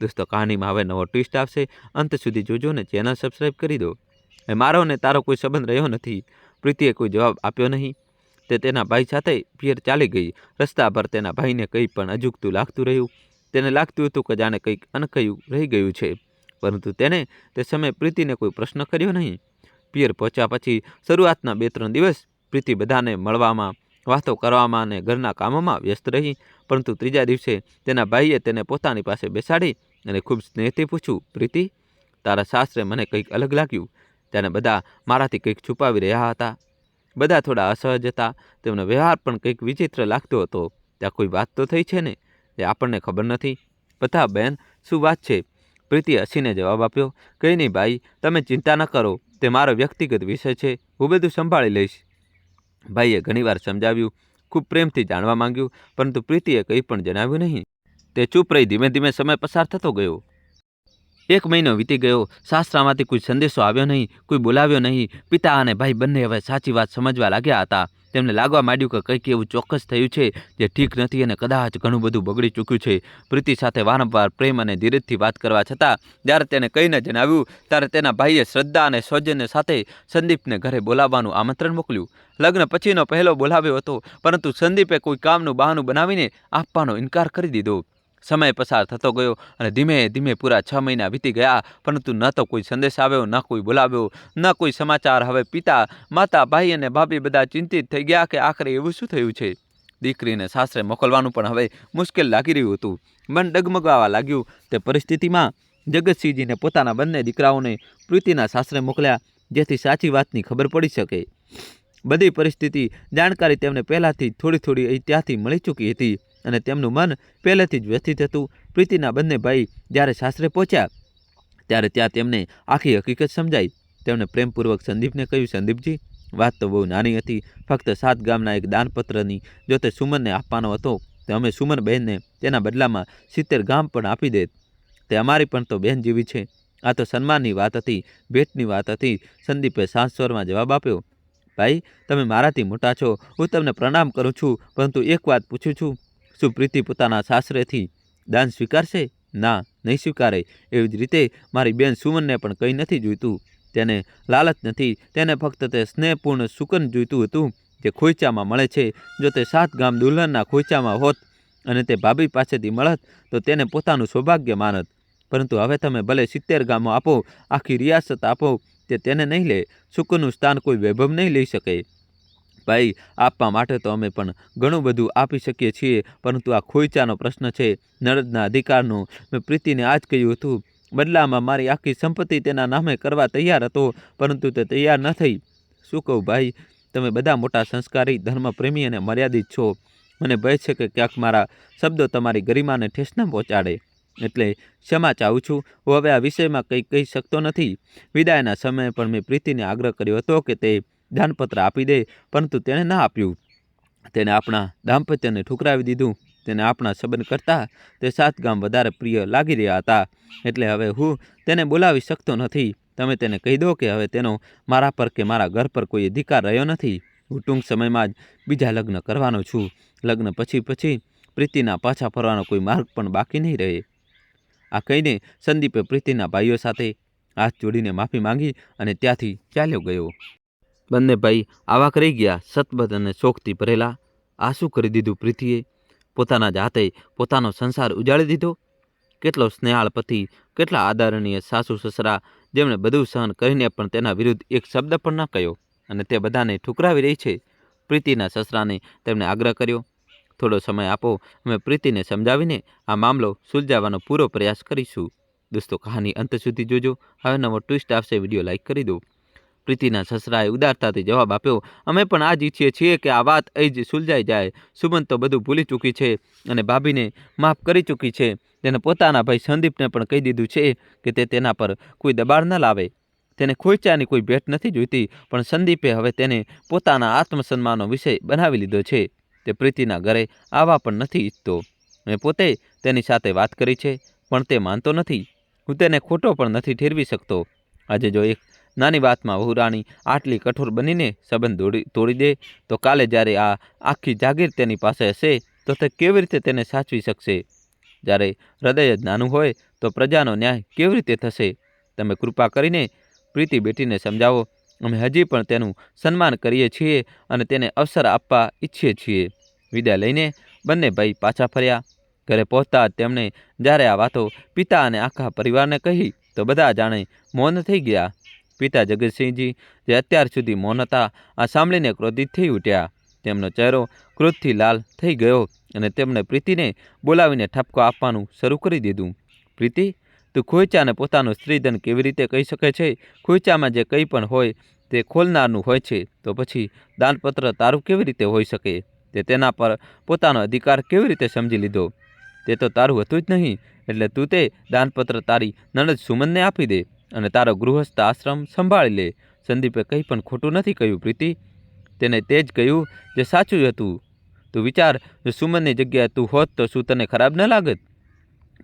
દોસ્તો, કહાનીમાં હવે નવો ટ્વિસ્ટ આવશે. અંત સુધી જોજો ને ચેનલ સબસ્ક્રાઈબ કરી દો. એ મારો ને તારો કોઈ સંબંધ રહ્યો નથી. પ્રીતિએ કોઈ જવાબ આપ્યો નહીં. તે તેના ભાઈ સાથે પિયર ચાલી ગઈ. રસ્તા પર તેના ભાઈને કંઈ પણ અજુગતું લાગતું રહ્યું. તેને લાગતું હતું કે જાણે કંઈક અનકહ્યું રહી ગયું છે, પરંતુ તેને તે સમયે પ્રીતિને કોઈ પ્રશ્ન કર્યો નહીં. પિયર પહોંચ્યા પછી શરૂઆતના 2-3 દિવસ પ્રીતિ બધાને મળવામાં, વાતો કરવામાં અને ઘરના કામોમાં વ્યસ્ત રહી. પરંતુ 3જા દિવસે તેના ભાઈએ તેને પોતાની પાસે બેસાડી અને ખૂબ સ્નેહથી પૂછ્યું, પ્રીતિ, તારા સાસરે મને કંઈક અલગ લાગ્યું. તેને બધા મારાથી કંઈક છુપાવી રહ્યા હતા. બધા થોડા અસહજ હતા. તેમનો વ્યવહાર પણ કંઈક વિચિત્ર લાગતો હતો. ત્યાં કોઈ વાત તો થઈ છે ને, જે આપણને ખબર નથી. બધા, બહેન, શું વાત છે? પ્રીતિએ હસીને જવાબ આપ્યો, કંઈ નહીં ભાઈ, તમે ચિંતા ન કરો, તે મારો વ્યક્તિગત વિષય છે, હું બધું સંભાળી લઈશ. ભાઈએ ઘણીવાર સમજાવ્યું, ખૂબ પ્રેમથી જાણવા માંગ્યું, પરંતુ પ્રીતિએ કંઈ પણ જણાવ્યું નહીં. તે ચૂપ રહી. ધીમે ધીમે સમય પસાર થતો ગયો. 1 મહિનો વીતી ગયો. શાસ્ત્રામાંથી કોઈ સંદેશો આવ્યો નહીં, કોઈ બોલાવ્યો નહીં. પિતા અને ભાઈ બંને હવે સાચી વાત સમજવા લાગ્યા હતા. તેમને લાગવા માંડ્યું કે કંઈક એવું ચોક્કસ થયું છે જે ઠીક નથી અને કદાચ ઘણું બધું બગડી ચૂક્યું છે. પ્રીતિ સાથે વારંવાર પ્રેમ અને ધીરજથી વાત કરવા છતાં જ્યારે તેને કંઈ ન જણાવ્યું, ત્યારે તેના ભાઈએ શ્રદ્ધા અને સૌજન્ય સાથે સંદીપને ઘરે બોલાવવાનું આમંત્રણ મોકલ્યું. લગ્ન પછીનો પહેલો બોલાવ્યો હતો, પરંતુ સંદીપે કોઈ કામનું બહાનું બનાવીને આપવાનો ઇનકાર કરી દીધો. સમય પસાર થતો ગયો અને ધીમે ધીમે પૂરા 6 મહિના વીતી ગયા, પરંતુ ન તો કોઈ સંદેશ આવ્યો, ન કોઈ બોલાવ્યો, ન કોઈ સમાચાર. હવે પિતા, માતા, ભાઈ અને ભાભી બધા ચિંતિત થઈ ગયા કે આખરે એવું શું થયું છે. દીકરીને સાસરે મોકલવાનું પણ હવે મુશ્કેલ લાગી રહ્યું હતું. મન ડગમગાવા લાગ્યું. તે પરિસ્થિતિમાં જગતસિંહજીને પોતાના બંને દીકરાઓને પ્રીતિના સાસરે મોકલ્યા, જેથી સાચી વાતની ખબર પડી શકે. બધી પરિસ્થિતિ જાણકારી તેમને પહેલાંથી થોડી ત્યાંથી મળી ચૂકી હતી અને તેમનું મન પહેલેથી જ વ્યથિત હતું. પ્રીતિના બંને ભાઈ જ્યારે સાસરે પહોંચ્યા ત્યારે ત્યાં તેમને આખી હકીકત સમજાઈ. તેમણે પ્રેમપૂર્વક સંદીપને કહ્યું, સંદીપજી, વાત તો બહુ નાની હતી. ફક્ત 7 ગામના એક દાનપત્રની જો તે સુમનને આપવાનો હતો તો અમે સુમન બહેનને તેના બદલામાં 70 ગામ પણ આપી દેત. તે અમારી પણ તો બહેન જેવી છે. આ તો સન્માનની વાત હતી, ભેટની વાત હતી. સંદીપે શાંત સ્વરમાં જવાબ આપ્યો, ભાઈ, તમે મારાથી મોટા છો, હું તમને પ્રણામ કરું છું, પરંતુ એક વાત પૂછું છું, શું પ્રીતિ પોતાના સાસરેથી દાન સ્વીકારશે? ના, નહીં સ્વીકારે. એવી જ રીતે મારી બેન સુમનને પણ કંઈ નથી જોઈતું. તેને લાલચ નથી, તેને ફક્ત તે સ્નેહપૂર્ણ સુકન જોઈતું હતું જે ખોઈચામાં મળે છે. જો તે 7 ગામ દુલ્હનના ખોઈચામાં હોત અને તે ભાભી પાસેથી મળત તો તેને પોતાનું સૌભાગ્ય માનત. પરંતુ હવે તમે ભલે 70 ગામો આપો, આખી રિયાસત આપો, તે તેને નહીં લે. સુકનનું સ્થાન કોઈ વૈભવ નહીં લઈ શકે. ભાઈ, આપવા માટે તો અમે પણ ઘણું બધું આપી શકીએ છીએ, પરંતુ આ ખોઈચાનો પ્રશ્ન છે, નણંદના અધિકારનો. મેં પ્રીતિને આ જ કહ્યું હતું. બદલામાં મારી આખી સંપત્તિ તેના નામે કરવા તૈયાર હતો, પરંતુ તે તૈયાર ન થઈ. શું કહું ભાઈ, તમે બધા મોટા સંસ્કારી, ધર્મપ્રેમી અને મર્યાદિત છો. મને ભય છે કે ક્યાંક મારા શબ્દો તમારી ગરિમાને ઠેસ ન પહોંચાડે. એટલે ક્ષમા ચાહું છું. હું હવે આ વિષયમાં કંઈ કહી શકતો નથી. વિદાયના સમયે પણ મેં પ્રીતિને આગ્રહ કર્યો હતો કે તે દાનપત્ર આપી દે, પરંતુ તેણે ન આપ્યું. તેને આપણા દાંપત્યને ઠુકરાવી દીધું. તેને આપણા સંબંધ કરતાં તે 7 ગામ વધારે પ્રિય લાગી રહ્યા હતા. એટલે હવે હું તેને બોલાવી શકતો નથી. તમે તેને કહી દો કે હવે તેનો મારા પર કે મારા ઘર પર કોઈ અધિકાર રહ્યો નથી. હું ટૂંક સમયમાં જ બીજા લગ્ન કરવાનો છું. લગ્ન પછી પ્રીતિના પાછા ફરવાનો કોઈ માર્ગ પણ બાકી નહીં રહે. આ કહીને સંદીપે પ્રીતિના ભાઈઓ સાથે હાથ જોડીને માફી માંગી અને ત્યાંથી ચાલ્યો ગયો. બંને ભાઈ આવાક રહી ગયા, સતબત અને શોકથી ભરેલા. આ શું કરી દીધું પ્રીતિએ? પોતાના જ હાથે પોતાનો સંસાર ઉજાડી દીધો. કેટલો સ્નેહાળ પતિ, કેટલા આદરણીય સાસુ સસરા, જેમણે બધું સહન કરીને પણ તેના વિરુદ્ધ એક શબ્દ પણ ન કહ્યો, અને તે બધાને ઠુકરાવી રહી છે. પ્રીતિના સસરાને તેમણે આગ્રહ કર્યો, થોડો સમય આપો, અમે પ્રીતિને સમજાવીને આ મામલો સુલઝાવવાનો પૂરો પ્રયાસ કરીશું. દોસ્તો, કહાની અંત સુધી જોજો. હવે નવો ટ્વિસ્ટ આવશે. વિડીયો લાઈક કરી દો. પ્રીતિના સસરાએ ઉદારતાથી જવાબ આપ્યો, અમે પણ આ જ ઈચ્છીએ છીએ કે આ વાત અહીં જ સુલઝાઈ જાય. સુમન તો બધું ભૂલી ચૂકી છે અને ભાભીને માફ કરી ચૂકી છે. તેને પોતાના ભાઈ સંદીપને પણ કહી દીધું છે કે તે તેના પર કોઈ દબાણ ન લાવે. તેને ખોઈચાની કોઈ ભેટ નથી જોઈતી, પણ સંદીપે હવે તેને પોતાના આત્મસન્માનનો વિષય બનાવી લીધો છે. તે પ્રીતિના ઘરે આવવા પણ નથી ઈચ્છતો. મેં પોતે તેની સાથે વાત કરી છે, પણ તે માનતો નથી. હું તેને ખોટો પણ નથી ઠેરવી શકતો. આજે જો એક નાની વાતમાં વહુરાણી આટલી કઠોર બનીને સંબંધ તોડી દે, તો કાલે જ્યારે આ આખી જાગીર તેની પાસે હશે તો તે કેવી રીતે તેને સાચવી શકશે? જ્યારે હૃદય જ નાનું હોય તો પ્રજાનો ન્યાય કેવી રીતે થશે? તમે કૃપા કરીને પ્રીતિ બેટીને સમજાવો. અમે હજી પણ તેનું સન્માન કરીએ છીએ અને તેને અવસર આપવા ઈચ્છીએ છીએ. વિદાય લઈને બંને ભાઈ પાછા ફર્યા. ઘરે પહોંચતા તેમણે જ્યારે આ વાતો પિતા અને આખા પરિવારને કહી તો બધા જાણે મૌન થઈ ગયા. પિતા જગતસિંહજી, જે અત્યાર સુધી મૌન હતા, આ સાંભળીને ક્રોધિત થઈ ઉઠ્યા. તેમનો ચહેરો ક્રોધથી લાલ થઈ ગયો અને તેમણે પ્રીતિને બોલાવીને ઠપકો આપવાનું શરૂ કરી દીધું. પ્રીતિ, તું ખોઈચાને પોતાનું સ્ત્રીધન કેવી રીતે કહી શકે છે? ખોઈચામાં જે કંઈ પણ હોય તે ખોલનારનું હોય છે, તો પછી દાનપત્ર તારું કેવી રીતે હોઈ શકે? તે તેના પર પોતાનો અધિકાર કેવી રીતે સમજી લીધો? તે તો તારું હતું જ નહીં, એટલે તું તે દાનપત્ર તારી નણંદ સુમનને આપી દે અને તારો ગૃહસ્થ આશ્રમ સંભાળી લે. સંદીપે કંઈ પણ ખોટું નથી કહ્યું પ્રીતિ, તેને તે જ કહ્યું જે સાચું હતું. તું વિચાર, જો સુમનની જગ્યાએ તું હોત તો શું તને ખરાબ ન લાગત?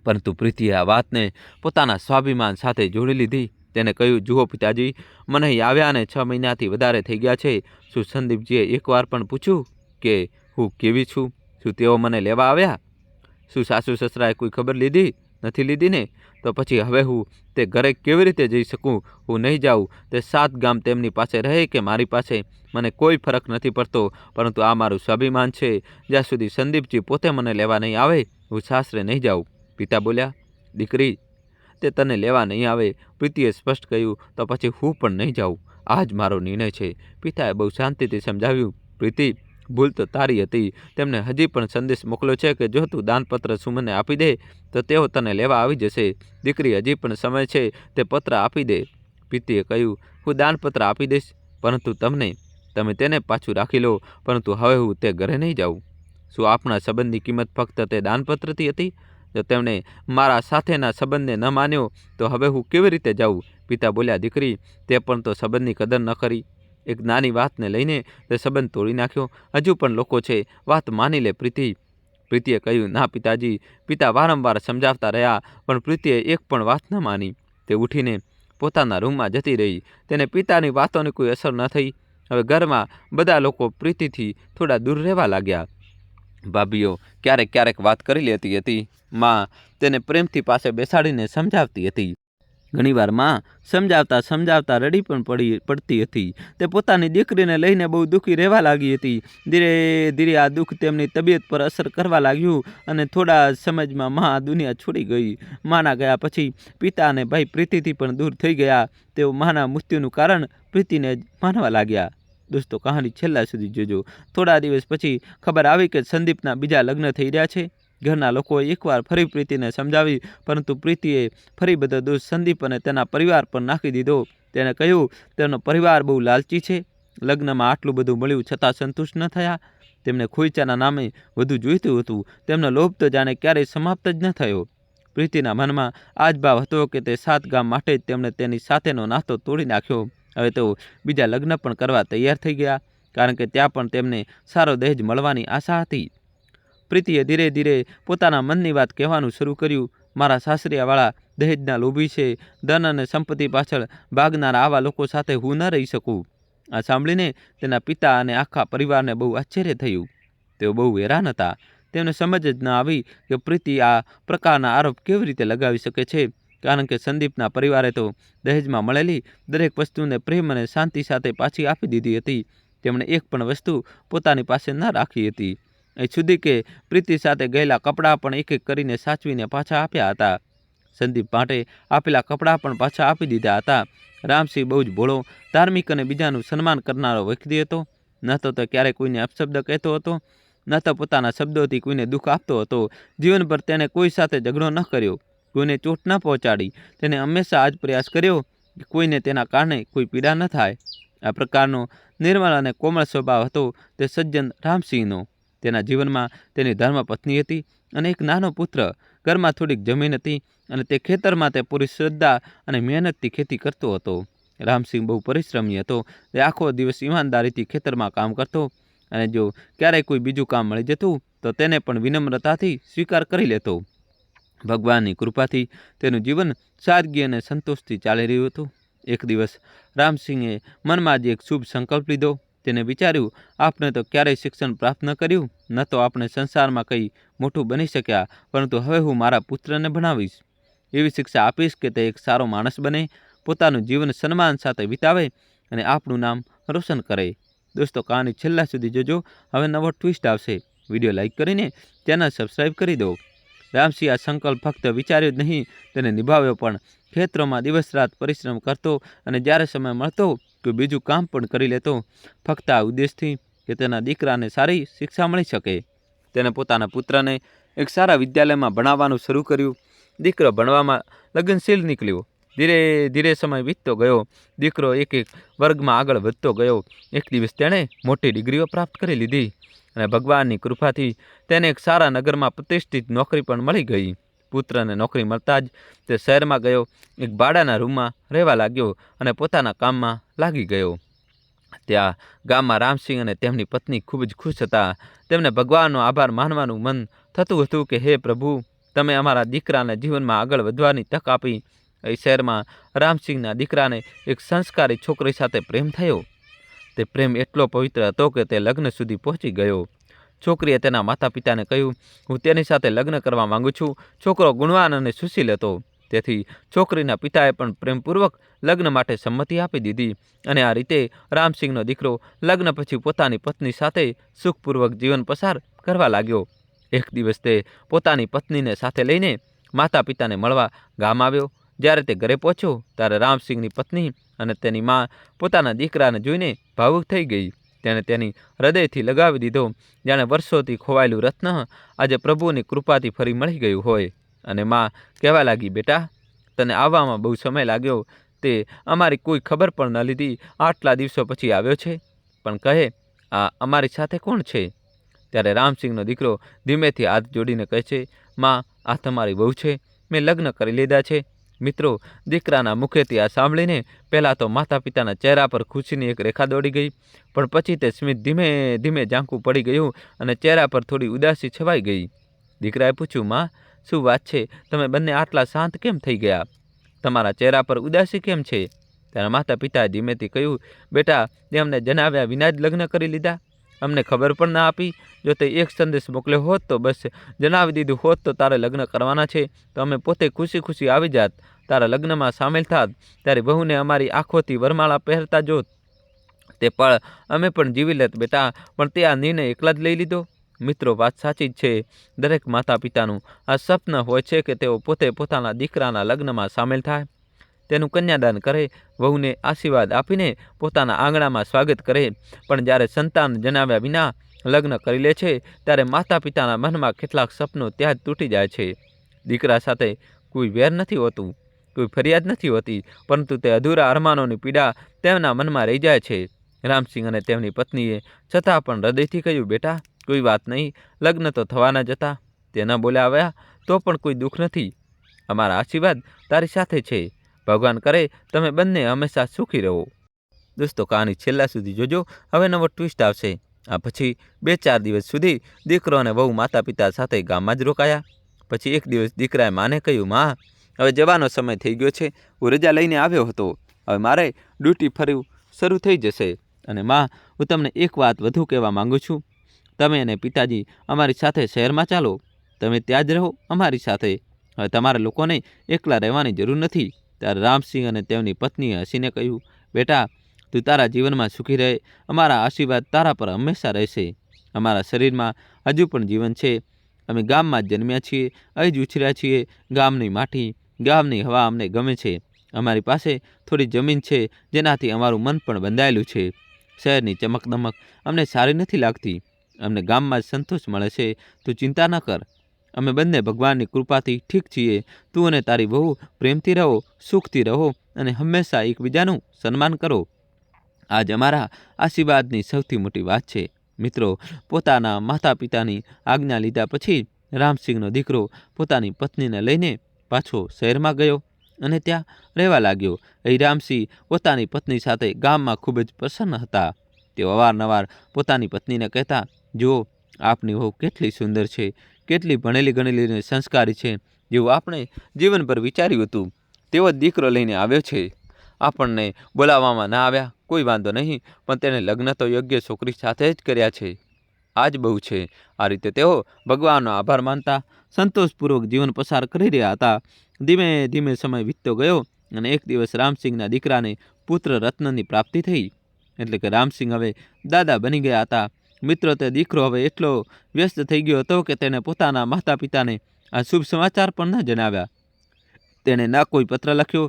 પરંતુ પ્રીતિએ આ વાતને પોતાના સ્વાભિમાન સાથે જોડી લીધી. તેને કહ્યું, જુઓ પિતાજી, મને અહીં આવ્યાને 6 મહિનાથી વધારે થઈ ગયા છે. શું સંદીપજીએ એકવાર પણ પૂછ્યું કે હું કેવી છું? શું તેઓ મને લેવા આવ્યા? શું સાસુ સસરાએ કોઈ ખબર લીધી? નથી લીધી ને? તો પછી હવે હું તે ઘરે કેવી રીતે જઈ શકું? હું નહીં જાઉં. તે 7 ગામ તેમની પાસે રહે કે મારી પાસે, મને કોઈ ફરક નથી પડતો, પરંતુ આ મારું સ્વાભિમાન છે. જ્યાં સુધી સંદીપજી પોતે મને લેવા નહીં આવે, હું સાસરે નહીં જાઉં. પિતા બોલ્યા, દીકરી, તે તને લેવા નહીં આવે, પ્રીતિએ સ્પષ્ટ કહ્યું, તો પછી હું પણ નહીં જાઉં. આ જ મારો નિર્ણય છે. પિતાએ બહુ શાંતિથી સમજાવ્યું, પ્રીતિ, ભૂલ તો તારી હતી. તેમને હજી પણ સંદેશ મોકલ્યો છે કે જો તું દાનપત્ર સુમનને આપી દે તો તેઓ તને લેવા આવી જશે. દીકરી, હજી પણ સમય છે, તે પત્ર આપી દે. પ્રીતિએ કહ્યું, હું દાનપત્ર આપી દઈશ, પરંતુ તમે તેને પાછું રાખી લો, પરંતુ હવે હું તે ઘરે નહીં જાઉં. શું આપણા સંબંધની કિંમત ફક્ત તે દાનપત્રથી હતી? જો તેમણે મારા સાથેના સંબંધને ન માન્યો તો હવે હું કેવી રીતે જાઉં? પિતા બોલ્યા, દીકરી, તે પણ તો સંબંધની કદર ન કરી. એક નાની વાતને લઈને તે સંબંધ તોડી નાખ્યો. હજુ પણ લોકો છે, વાત માની લે પ્રીતિ. પ્રીતિએ કહ્યું, ના પિતાજી. પિતા વારંવાર સમજાવતા રહ્યા, પણ પ્રીતિએ એક પણ વાત ન માની. તે ઉઠીને પોતાના રૂમમાં જતી રહી. તેને પિતાની વાતોની કોઈ અસર ન થઈ. હવે ઘરમાં બધા લોકો પ્રીતિથી થોડા દૂર રહેવા લાગ્યા. ભાભીઓ ક્યારેક વાત કરી લેતી હતી. માં તેને પ્રેમથી પાસે બેસાડીને સમજાવતી હતી. ઘણીવાર માં સમજાવતા રડી પણ પડતી હતી. તે પોતાની દીકરીને લઈને બહુ દુઃખી રહેવા લાગી હતી. ધીરે ધીરે આ દુઃખ તેમની તબિયત પર અસર કરવા લાગ્યું અને થોડા સમયમાં માં આ દુનિયા છોડી ગઈ. માના ગયા પછી પિતા અને ભાઈ પ્રીતિથી પણ દૂર થઈ ગયા. તેઓ માના મૃત્યુનું કારણ પ્રીતિને જ માનવા લાગ્યા. દોસ્તો, કહાની છેલ્લા સુધી જોજો. થોડા દિવસ પછી ખબર આવી કે સંદીપના બીજા લગ્ન થઈ રહ્યા છે. ઘરના લોકોએ એકવાર ફરી પ્રીતિને સમજાવી, પરંતુ પ્રીતિએ ફરી બધો દોષ સંદીપ અને તેના પરિવાર પર નાખી દીધો. તેને કહ્યું, તેનો પરિવાર બહુ લાલચી છે. લગ્નમાં આટલું બધું મળ્યું છતાં સંતુષ્ટ ન થયા. તેમને ખોઈચાના નામે વધુ જોઈતું હતું. તેમનો લોભ તો જાણે ક્યારેય સમાપ્ત જ ન થયો. પ્રીતિના મનમાં આ જ ભાવ હતો કે તે 7 ગામ માટે જ તેમણે તેની સાથેનો નાતો તોડી નાખ્યો. હવે તો બીજા લગ્ન પણ કરવા તૈયાર થઈ ગયા, કારણ કે ત્યાં પણ તેમને સારો દહેજ મળવાની આશા હતી. પ્રીતિએ ધીરે ધીરે પોતાના મનની વાત કહેવાનું શરૂ કર્યું. મારા સાસરિયાવાળા દહેજના લોભી છે. ધન અને સંપત્તિ પાછળ ભાગનારા આવા લોકો સાથે હું ન રહી શકું. આ સાંભળીને તેના પિતા અને આખા પરિવારને બહુ આશ્ચર્ય થયું. તેઓ બહુ હેરાન હતા. તેમને સમજ જ ન આવી કે પ્રીતિ આ પ્રકારના આરોપ કેવી રીતે લગાવી શકે છે, કારણ કે સંદીપના પરિવારે તો દહેજમાં મળેલી દરેક વસ્તુને પ્રેમ અને શાંતિ સાથે પાછી આપી દીધી હતી. તેમણે એક પણ વસ્તુ પોતાની પાસે ન રાખી હતી. અહીં સુધી કે પ્રીતિ સાથે ગયેલા કપડાં પણ એક એક કરીને સાચવીને પાછા આપ્યા હતા. સંદીપ માટે આપેલા કપડાં પણ પાછા આપી દીધા હતા. રામસિંહ બહુ જ ભોળો, ધાર્મિક અને બીજાનું સન્માન કરનારો વ્યક્તિ હતો. ન તો ક્યારેય કોઈને અપશબ્દ કહેતો હતો, ન તો પોતાના શબ્દોથી કોઈને દુઃખ આપતો હતો. જીવનભર તેને કોઈ સાથે ઝઘડો ન કર્યો, કોઈને ચોટ ન પહોંચાડી. તેને હંમેશા આ જ પ્રયાસ કર્યો કે કોઈને તેના કારણે કોઈ પીડા ન થાય. આ પ્રકારનો નિર્મળ અને કોમળ સ્વભાવ હતો તે સજ્જન રામસિંહનો. તેના જીવનમાં તેની ધર્મપત્ની હતી અને એક નાનો પુત્ર. ઘરમાં થોડીક જમીન હતી અને તે ખેતરમાં તે પૂરી શ્રદ્ધા અને મહેનતથી ખેતી કરતો હતો. રામસિંહ બહુ પરિશ્રમી હતો. તે આખો દિવસ ઈમાનદારીથી ખેતરમાં કામ કરતો અને જો ક્યારેય કોઈ બીજું કામ મળી જતું તો તેને પણ વિનમ્રતાથી સ્વીકાર કરી લેતો. ભગવાનની કૃપાથી તેનું જીવન સાદગી અને સંતોષથી ચાલી રહ્યું હતું. એક દિવસ રામસિંહે મનમાં જ એક શુભ સંકલ્પ લીધો. તેને વિચાર્યું, આપણે તો ક્યારેય શિક્ષણ પ્રાપ્ત ન કર્યું, ન તો આપણે સંસારમાં કંઈ મોટું બની શક્યા, પરંતુ હવે હું મારા પુત્રને ભણાવીશ. એવી શિક્ષા આપીશ કે તે એક સારો માણસ બને, પોતાનું જીવન સન્માન સાથે વિતાવે અને આપણું નામ રોશન કરે. દોસ્તો, કહાની છેલ્લા સુધી જોજો. હવે નવો ટ્વિસ્ટ આવશે. વિડીયો લાઈક કરીને ચેનલ સબસ્ક્રાઈબ કરી દો. રામસિંહ આ સંકલ્પ ફક્ત વિચાર્યો જ નહીં, તેને નિભાવ્યો પણ. ખેતરોમાં દિવસ રાત પરિશ્રમ કરતો અને જ્યારે સમય મળતો કોઈ બીજું કામ પણ કરી લેતો, ફક્ત આ ઉદ્દેશથી કે તેના દીકરાને સારી શિક્ષા મળી શકે. તેને પોતાના પુત્રને એક સારા વિદ્યાલયમાં ભણાવવાનું શરૂ કર્યું. દીકરો ભણવામાં લગ્નશીલ નીકળ્યો. ધીરે ધીરે સમય વીતતો ગયો. દીકરો એક વર્ગમાં આગળ વધતો ગયો. એક દિવસ તેણે મોટી ડિગ્રીઓ પ્રાપ્ત કરી લીધી અને ભગવાનની કૃપાથી તેને એક સારા નગરમાં પ્રતિષ્ઠિત નોકરી પણ મળી ગઈ. પુત્રને નોકરી મળતા જ તે શહેરમાં ગયો, એક ભાડાના રૂમમાં રહેવા લાગ્યો અને પોતાના કામમાં લાગી ગયો. ત્યાં ગામમાં રામસિંહ અને તેમની પત્ની ખૂબ જ ખુશ હતા. તેમને ભગવાનનો આભાર માનવાનું મન થતું હતું કે હે પ્રભુ, તમે અમારા દીકરાને જીવનમાં આગળ વધવાની તક આપી. એ શહેરમાં રામસિંહના દીકરાને એક સંસ્કારી છોકરી સાથે પ્રેમ થયો. તે પ્રેમ એટલો પવિત્ર હતો કે તે લગ્ન સુધી પહોંચી ગયો. છોકરીએ તેના માતા પિતાને કહ્યું, હું તેની સાથે લગ્ન કરવા માંગુ છું. છોકરો ગુણવાન અને સુશીલ હતો, તેથી છોકરીના પિતાએ પણ પ્રેમપૂર્વક લગ્ન માટે સંમતિ આપી દીધી. અને આ રીતે રામસિંહનો દીકરો લગ્ન પછી પોતાની પત્ની સાથે સુખપૂર્વક જીવન પસાર કરવા લાગ્યો. એક દિવસ તે પોતાની પત્નીને સાથે લઈને માતા પિતાને મળવા ગામ આવ્યો. જ્યારે તે ઘરે પહોંચ્યો ત્યારે રામસિંહની પત્ની અને તેની મા પોતાના દીકરાને જોઈને ભાવુક થઈ ગઈ. તેણે તેની હૃદયથી લગાવી દીધો, જાણે વર્ષોથી ખોવાયેલું રત્ન આજે પ્રભુની કૃપાથી ફરી મળી ગયું હોય. અને મા કહેવા લાગી, બેટા, તને આવવામાં બહુ સમય લાગ્યો, તે અમારી કોઈ ખબર પણ ન લીધી, આટલા દિવસો પછી આવ્યો છે. પણ કહે, આ અમારી સાથે કોણ છે? ત્યારે રામસિંહનો દીકરો ધીમેથી હાથ જોડીને કહે છે, માં, આ તમારી વહુ છે, મેં લગ્ન કરી લીધા છે. મિત્રો, દીકરાના મુખેથી આ સાંભળીને પહેલાં તો માતા પિતાના ચહેરા પર ખુશીની એક રેખા દોડી ગઈ, પણ પછી તે સ્મિત ધીમે ધીમે ઝાંખું પડી ગયું અને ચહેરા પર થોડી ઉદાસી છવાઈ ગઈ. દીકરાએ પૂછ્યું, માં, શું વાત છે? તમે બંને આટલા શાંત કેમ થઈ ગયા? તમારા ચહેરા પર ઉદાસી કેમ છે? ત્યારે માતા પિતાએ ધીમેથી કહ્યું, બેટા, તે અમને જણાવ્યા વિના જ લગ્ન કરી લીધા. અમને ખબર પણ ના આપી. જો તે એક સંદેશ મોકલ્યો હોત તો બસ જણાવી દીધું હોત તો તારે લગ્ન કરવાના છે, તો અમે પોતે ખુશી ખુશી આવી જાત, તારા લગ્નમાં સામેલ થાત. તારી બહુને અમારી આંખોથી વરમાળા પહેરતા જોત. તે પળ અમે પણ જીવી લેત બેટા. પણ તે આ નિર્ણય એકલા જ લઈ લીધો. મિત્રો, વાત સાચી જ છે. દરેક માતા પિતાનું આ સ્વપ્ન હોય છે કે તેઓ પોતે પોતાના દીકરાના લગ્નમાં સામેલ થાય, તેનું કન્યાદાન કરે, વહુને આશીર્વાદ આપીને પોતાના આંગણામાં સ્વાગત કરે. પણ જ્યારે સંતાન જણાવ્યા વિના લગ્ન કરી લે છે ત્યારે માતા પિતાના મનમાં કેટલાક સપનો ત્યાં જ તૂટી જાય છે. દીકરા સાથે કોઈ વેર નથી હોતું, કોઈ ફરિયાદ નથી હોતી, પરંતુ તે અધૂરા અરમાનોની પીડા તેમના મનમાં રહી જાય છે. રામસિંહ અને તેમની પત્નીએ છતાં પણ હૃદયથી કહ્યું, બેટા, કોઈ વાત નહીં, લગ્ન તો થવાના જ હતા. તે ન બોલ્યા આવ્યા તો પણ કોઈ દુઃખ નથી. અમારા આશીર્વાદ તારી સાથે છે. ભગવાન કરે તમે બંને હંમેશા સુખી રહો. દોસ્તો, કહાની છેલ્લા સુધી જોજો, હવે નવો ટ્વિસ્ટ આવશે. આ પછી 2-4 દિવસ સુધી દીકરો અને વહુ માતા પિતા સાથે ગામમાં જ રોકાયા. પછી એક દિવસ દીકરાએ માને કહ્યું, માં, હવે જવાનો સમય થઈ ગયો છે. હું રજા લઈને આવ્યો હતો, હવે મારે ડ્યુટી ફરી શરૂ થઈ જશે. અને માં, હું તમને એક વાત વધુ કહેવા માંગુ છું. તમે અને પિતાજી અમારી સાથે શહેરમાં ચાલો. તમે ત્યાં જ રહો અમારી સાથે. હવે તમારા લોકોને એકલા રહેવાની જરૂર નથી. ત્યારે રામસિંહ અને તેમની પત્નીએ હસીને કહ્યું, બેટા, તું તારા જીવનમાં સુખી રહે. અમારા આશીર્વાદ તારા પર હંમેશા રહેશે. અમારા શરીરમાં હજુ પણ જીવન છે. અમે ગામમાં જ જન્મ્યા છીએ, અહીં જ ઉછર્યા છીએ. ગામની માટી, ગામની હવા અમને ગમે છે. અમારી પાસે થોડી જમીન છે જેનાથી અમારું મન પણ બંધાયેલું છે. શહેરની ચમકદમક અમને સારી નથી લાગતી. અમને ગામમાં જ સંતોષ મળે છે. તું ચિંતા ન કર. અમે બંને ભગવાનની કૃપાથી ઠીક છીએ. તું અને તારી વહુ પ્રેમથી રહો, સુખથી રહો અને હંમેશા એકબીજાનું સન્માન કરો. આજ અમારા આશીર્વાદની સૌથી મોટી વાત છે. મિત્રો, પોતાના માતા પિતાની આજ્ઞા લીધા પછી રામસિંહનો દીકરો પોતાની પત્નીને લઈને પાછો શહેરમાં ગયો અને ત્યાં રહેવા લાગ્યો. અહીં રામસિંહ પોતાની પત્ની સાથે ગામમાં ખૂબ જ પ્રસન્ન હતા. તેઓ અવારનવાર પોતાની પત્નીને કહેતા, જુઓ, આપની વહુ કેટલી સુંદર છે, કેટલી ભણેલી ગણેલી અને સંસ્કારી છે. જેવું આપણે જીવનભર વિચાર્યું હતું તેવો દીકરો લઈને આવ્યો છે. આપણને બોલાવવામાં ના આવ્યા કોઈ વાંધો નહીં, પણ તેણે લગ્ન તો યોગ્ય છોકરી સાથે જ કર્યા છે. આ જ બહુ છે. આ રીતે તેઓ ભગવાનનો આભાર માનતા સંતોષપૂર્વક જીવન પસાર કરી રહ્યા હતા. ધીમે ધીમે સમય વીતતો ગયો અને એક દિવસ રામસિંહના દીકરાને પુત્ર રત્નની પ્રાપ્તિ થઈ. એટલે કે રામસિંહ હવે દાદા બની ગયા હતા. મિત્રો, તે દીકરો હવે એટલો વ્યસ્ત થઈ ગયો હતો કે તેણે પોતાના માતા પિતાને આ શુભ સમાચાર પણ ન જણાવ્યા. તેણે ન કોઈ પત્ર લખ્યો,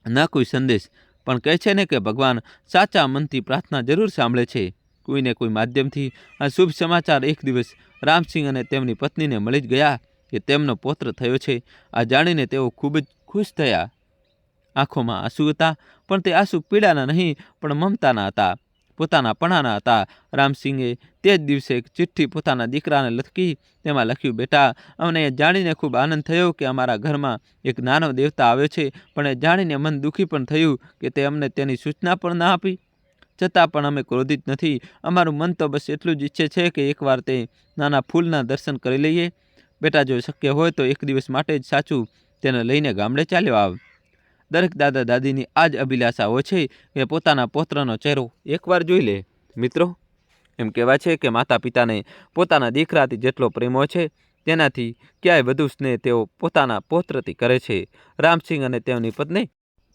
ન કોઈ સંદેશ. પણ કહે છે ને કે ભગવાન સાચા મનથી પ્રાર્થના જરૂર સાંભળે છે. કોઈને કોઈ માધ્યમથી આ શુભ સમાચાર એક દિવસ રામસિંહ અને તેમની પત્નીને મળી જ ગયા કે તેમનો પૌત્ર થયો છે. આ જાણીને તેઓ ખૂબ જ ખુશ થયા. આંખોમાં આંસુ હતા, પણ તે આંસુ પીડાના નહીં પણ મમતાના હતા. પોતાના પણાના હતા. રામસિંગે તે જ દિવસે એક ચિઠ્ઠી પોતાના દીકરાને લખી. તેમાં લખ્યું, બેટા, અમને એ જાણીને ખૂબ આનંદ થયો કે અમારા ઘરમાં એક નાનો દેવતા આવ્યો છે, પણ એ જાણીને મન દુઃખી પણ થયું કે તે અમને તેની સૂચના પણ ના આપી. છતાં પણ અમે ક્રોધિત નથી. અમારું મન તો બસ એટલું જ ઈચ્છે છે કે એકવાર તે નાના ફૂલના દર્શન કરી લઈએ. બેટા, જો શક્ય હોય તો એક દિવસ માટે જ સાચું તેને લઈને ગામડે ચાલ્યો આવ. દરેક દાદા દાદીની આ જ અભિલાષા હોય છે કે પોતાના પૌત્રનો ચહેરો એકવાર જોઈ લે. મિત્રો, એમ કહેવાય છે કે માતા પિતાને પોતાના દીકરાથી જેટલો પ્રેમ હોય છે તેનાથી ક્યાંય વધુ સ્નેહ તેઓ પોતાના પૌત્રથી કરે છે. રામસિંહ અને તેમની પત્ની